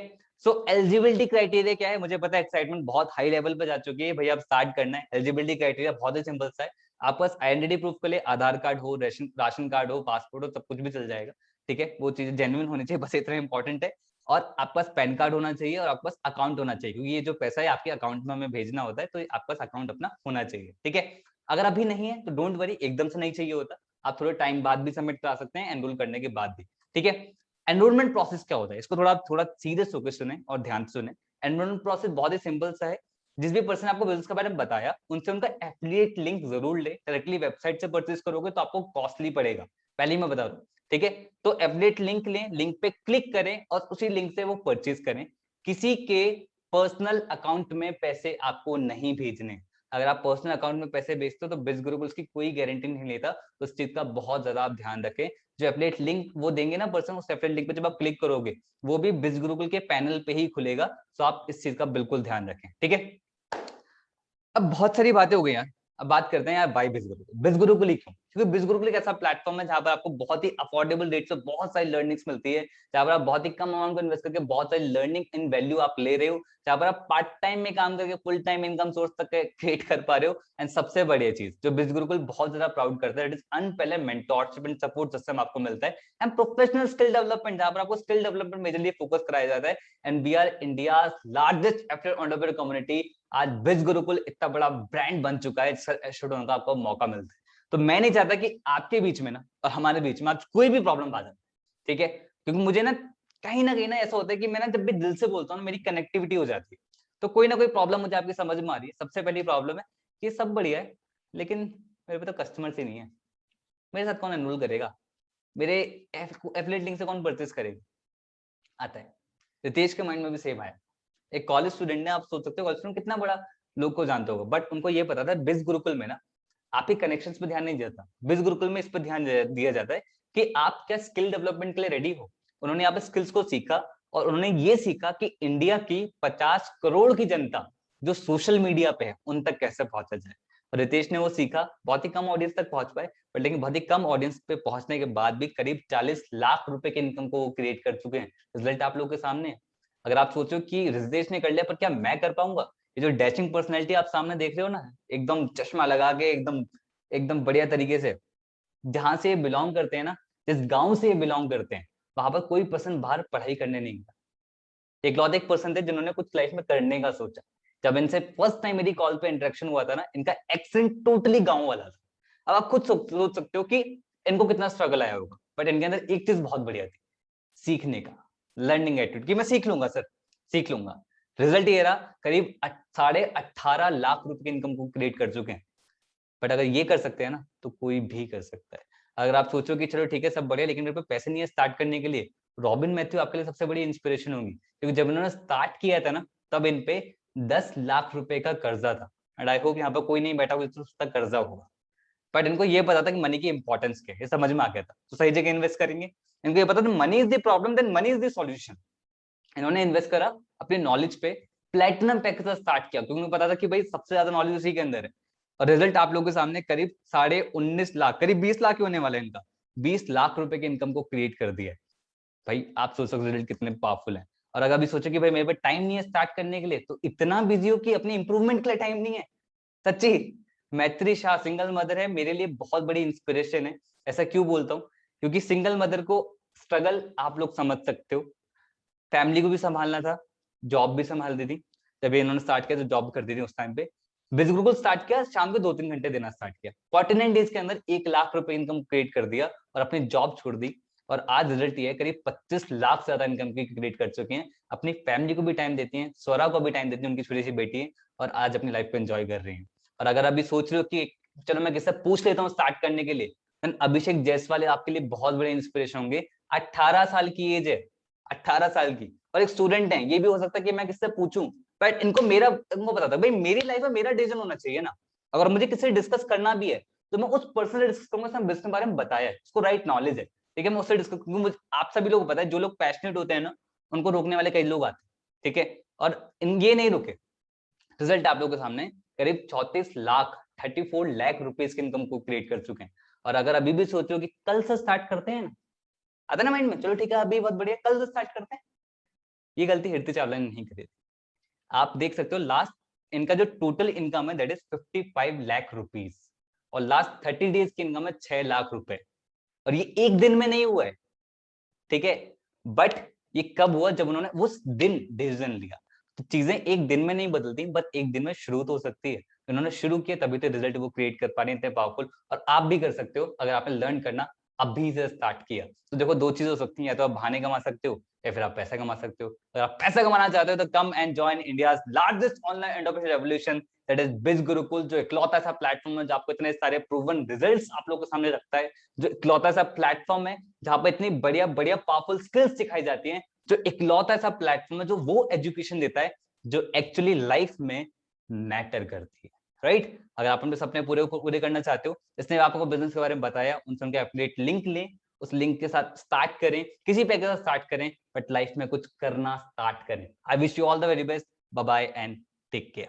सो एलिजिबिलिटी क्राइटेरिया क्या है, मुझे पता है एक्साइटमेंट बहुत हाई लेवल पे जा चुकी है भैया, अब स्टार्ट करना है। एलिजिबिलिटी क्राइटेरिया बहुत ही सिंपल सा है, आपके पास आइडेंटिटी प्रूफ के लिए आधार कार्ड हो, राशन कार्ड हो, पासपोर्ट हो, सब कुछ भी चल जाएगा, ठीक है। वो चीजें जेन्युइन होनी चाहिए, बस इतना इंपॉर्टेंट है। और आपके पास पैन कार्ड होना चाहिए और आपके पास अकाउंट होना चाहिए, क्योंकि ये जो पैसा है आपके अकाउंट में हमें भेजना होता है, तो आपके पास अकाउंट अपना होना चाहिए, ठीक है। अगर अभी नहीं है तो डोंट वरी, एकदम से नहीं चाहिए होता, आप थोड़े टाइम बाद भी सबमिट करा सकते हैं, एनरोल करने के बाद भी, ठीक है। एनरोलमेंट प्रोसेस क्या होता है, इसको थोड़ा थोड़ा सीरियस होकर सुने और ध्यान से सुने। एनरोलमेंट प्रोसेस बहुत ही सिंपल सा है। जिस भी पर्सन आपको बिजनेस के बारे में बताया उनसे उनका एफिलिएट लिंक जरूर ले, डायरेक्टली वेबसाइट से परचेज करोगे तो आपको कॉस्टली पड़ेगा, पहले ही मैं बता दूं, ठीक है। तो एफिलिएट लिंक लें, लिंक पे क्लिक करें और उसी लिंक से वो परचेज करें। किसी के पर्सनल अकाउंट में पैसे आपको नहीं भेजने। अगर आप पर्सनल अकाउंट में पैसे भेजते हो तो बिज गुरुकुल की कोई गारंटी नहीं लेता, तो इस चीज का बहुत ज्यादा आप ध्यान रखें। जो एफिलिएट लिंक वो देंगे ना पर्सन, उस एफिलिएट लिंक पे जब आप क्लिक करोगे वो भी बिज गुरुकुल के पैनल पे ही खुलेगा, तो आप इस चीज का बिल्कुल ध्यान रखें, ठीक है। अब बहुत सारी बातें हो गई यार, अब बात करते हैं यार भाई बिज गुरुकुल। बिज गुरुकुल ही क्यों, क्योंकि बिज गुरुकुल एक ऐसा प्लेटफॉर्म है जहां पर आपको बहुत ही अफोर्डेबल रेट से बहुत सारी लर्निंग्स मिलती है, जहां पर आप बहुत ही कम अमाउंट को इन्वेस्ट करके बहुत सारी लर्निंग इन वैल्यू आप ले रहे हो, जहां पर आप पार्ट टाइम में काम करके फुल टाइम इनकम सोर्स तक क्रिएट कर पा रहे हो। एंड सबसे बढ़िया चीज जो बिज गुरुकुल बहुत ज्यादा प्राउड करता है, it is unparalleled mentorship and support system आपको मिलता है, एंड प्रोफेशनल स्किल डेवलपमेंट, जहां पर आपको स्किल डेवलपमेंट मेजरली फोकस कराया जाता है। And we are India largest affiliate entrepreneur community. आज बिज गुरुकुल इतना बड़ा ब्रांड बन चुका है, का आपको मौका मिलता है। तो मैं नहीं चाहता कि आपके बीच में ना और हमारे बीच में आज कोई भी प्रॉब्लम आ जाए, ठीक है, क्योंकि मुझे ना कहीं ना ऐसा होता है कि मैं ना जब भी दिल से बोलता हूँ मेरी कनेक्टिविटी हो जाती है, तो कोई ना कोई प्रॉब्लम मुझे आपकी समझ में आ रही है। सबसे पहली प्रॉब्लम है कि सब बढ़िया है लेकिन मेरे पे तो कस्टमर्स ही नहीं है, मेरे साथ कौन एनरोल करेगा, मेरे एफिलिएट लिंक से कौन परचेस करेगा, आता है। रितेश के माइंड में भी सेम आया। एक कॉलेज स्टूडेंट ने, आप सोच सकते हो कॉलेज स्टूडेंट कितना बड़ा लोग को जानते होगा, बट उनको ये पता था बिज गुरुकुल में ना आपके कनेक्शंस पे ध्यान नहीं जाता, बिज गुरुकुल में इस पर ध्यान दिया जाता है कि आप क्या स्किल डेवलपमेंट के लिए रेडी हो। उन्होंने यहाँ पे स्किल्स को सीखा और उन्होंने ये सीखा कि इंडिया की 50 करोड़ की जनता जो सोशल मीडिया पे है उन तक कैसे पहुंचा जाए। और रितेश ने वो सीखा, बहुत ही कम ऑडियंस तक पहुंच पाए, बट लेकिन बहुत ही कम ऑडियंस पे पहुंचने के बाद भी करीब 40 लाख रुपए के इनकम को क्रिएट कर चुके हैं। रिजल्ट आप लोगों के सामने है। अगर आप सोचो कि रितेश ने कर लिया पर क्या मैं कर पाऊंगा, ये जो डैशिंग पर्सनैलिटी आप सामने देख रहे हो ना, एकदम चश्मा लगा के एकदम एकदम बढ़िया तरीके से, जहां से बिलोंग करते हैं ना, जिस गांव से बिलोंग करते हैं, वहां पर कोई पर्सन बाहर पढ़ाई करने नहीं गया। इकलौते एक पर्सन थे जिन्होंने कुछ लाइफ में करने का सोचा। जब इनसे फर्स्ट टाइम मेरी कॉल पे इंटरेक्शन हुआ था ना, इनका एक्सेंट टोटली गांव वाला था। अब आप खुद सोच सकते हो कि इनको कितना स्ट्रगल आया होगा, बट इनके अंदर एक चीज बहुत बढ़िया थी, सीखने का, लर्निंग एटीट्यूड, कि मैं सीख लूंगा सर, सीख लूंगा। रिजल्ट ये रहा, करीब 18.5 लाख रुपए की इनकम को क्रिएट कर चुके हैं। बट अगर ये कर सकते हैं ना तो कोई भी कर सकता है। अगर आप सोचो कि चलो ठीक है सब बढ़िया लेकिन मेरे पे पैसे नहीं है स्टार्ट करने के लिए, रॉबिन मैथ्यू आपके लिए सबसे बड़ी इंस्पिरेशन होंगी, क्योंकि जब इन्होंने स्टार्ट किया था ना तब इन पे 10 लाख रुपए का कर्जा था। एंड आई होप यहाँ पर कोई नहीं बैठा हुआ उसका कर्जा होगा, बट इनको ये पता था कि मनी की इंपॉर्टेंस क्या है, ये समझ में आ गया था, तो सही जगह इन्वेस्ट करेंगे। इनको ये पता था money is the problem then money is the solution. इन्होंने इन्वेस्ट करा अपने नॉलेज पे, प्लेटिनम पैकेज स्टार्ट किया, क्योंकि उनको पता था कि भाई सबसे ज्यादा नॉलेज उसी के अंदर है। और रिजल्ट आप लोगों के सामने, करीब 19.5 लाख, करीब 20 लाख ही होने वाला है इनका, 20 लाख रुपए के इनकम को क्रिएट कर दिया है। भाई आप सोच सकते हो रिजल्ट कितने पावरफुल है। और अगर अभी सोचो कि भाई मेरे पास टाइम नहीं है स्टार्ट करने के लिए, तो इतना बिजी हो कि अपने इंप्रूवमेंट के लिए टाइम नहीं है। सच्ची, मैत्री शाह सिंगल मदर है, मेरे लिए बहुत बड़ी इंस्पिरेशन है। ऐसा क्यों बोलता हूँ, क्योंकि सिंगल मदर को स्ट्रगल आप लोग समझ सकते हो, फैमिली को भी संभालना था, जॉब भी संभाल दी थी। जब इन्होंने स्टार्ट किया तो जॉब करती थी उस टाइम पे, बिल्कुल स्टार्ट किया, शाम को 2-3 घंटे देना स्टार्ट किया, 49 डेज के अंदर 1 लाख रुपए इनकम क्रिएट कर दिया और अपनी जॉब छोड़ दी। और आज रिजल्ट ये है, करीब 25 लाख से ज्यादा इनकम की क्रिएट कर चुके हैं, अपनी फैमिली को भी टाइम देती हैं, स्वरा को भी टाइम देती हैं, उनकी छोटी सी बेटी है, और आज अपनी लाइफ को एंजॉय कर रही हैं। और अगर अभी सोच रहे हो कि चलो मैं किससे पूछ लेता हूँ स्टार्ट करने के लिए, अभिषेक जायसवाल आपके लिए बहुत बड़े इंस्पिरेशन होंगे। 18 साल की एज है, 18 साल की, और एक स्टूडेंट है। ये भी हो सकता है कि मैं किससे पूछूं, बट इनको पता था भाई मेरी लाइफ में मेरा डिसीजन होना चाहिए ना। अगर मुझे किसी से डिस्कस करना भी है तो मैं उस पर्सन से डिस्कस करूंगा, बिजनेस के बारे में बताया है, उसको राइट नॉलेज है, ठीक है, मैं उससे डिस्कस, क्योंकि मुझे आप सभी लोगों को पता है जो लोग पैशनेट होते हैं ना उनको रोकने वाले कई लोग आते हैं, ठीक है, और ये नहीं रुके। रिजल्ट आप लोगों के सामने, करीब 34 लाख रुपीज की इनकम को क्रिएट कर चुके हैं। और अगर अभी भी सोचो कि कल से स्टार्ट करते हैं ना, आता ना माइंड में, चलो ठीक है अभी बहुत बढ़िया कल से स्टार्ट करते हैं, ये गलती हीरति चावला ने नहीं करी थी। आप देख सकते हो लास्ट इनका जो टोटल इनकम है दैट इज 55 लाख रुपीज, और लास्ट 30 डेज की इनकम है 6 लाख रुपए, और ये एक दिन में नहीं हुआ है, ठीक है, बट ये कब हुआ, जब उन्होंने उस दिन डिसीजन लिया। तो चीजें एक दिन में नहीं बदलती, बट एक दिन में शुरू तो हो सकती है। उन्होंने शुरू किया तभी तो रिजल्ट वो क्रिएट कर पा रहे हैं इतने पावरफुल। और आप भी कर सकते हो अगर आपने लर्न करना अभी से स्टार्ट किया। तो देखो दो चीजें हो सकती हैं, या तो आप बहाने कमा सकते हो या फिर आप पैसा कमा सकते हो। अगर आप पैसा कमाना चाहते हो तो come and join India's largest online entrepreneurship revolution, that is बिज गुरुकुल, जो इकलौता सा प्लेटफॉर्म है जो आपको इतने सारे प्रूवन रिजल्ट्स आप लोगों के सामने रखता है, जो इकलौता सा प्लेटफॉर्म है जहां पर इतनी बढ़िया बढ़िया पावरफुल स्किल्स सिखाई जाती हैं, जो इकलौता सा प्लेटफॉर्म है जो वो एजुकेशन देता है जो एक्चुअली लाइफ में मैटर करती है, राइट। अगर आप अपने सपने पूरे करना चाहते हो, इसने आपको बिजनेस के बारे में बताया, उनसे उनके एफिलिएट लिंक लें, उस लिंक के साथ स्टार्ट करें, किसी पैकेज के साथ स्टार्ट करें, बट लाइफ में कुछ करना स्टार्ट करें। I wish you all the very best, bye bye and take care.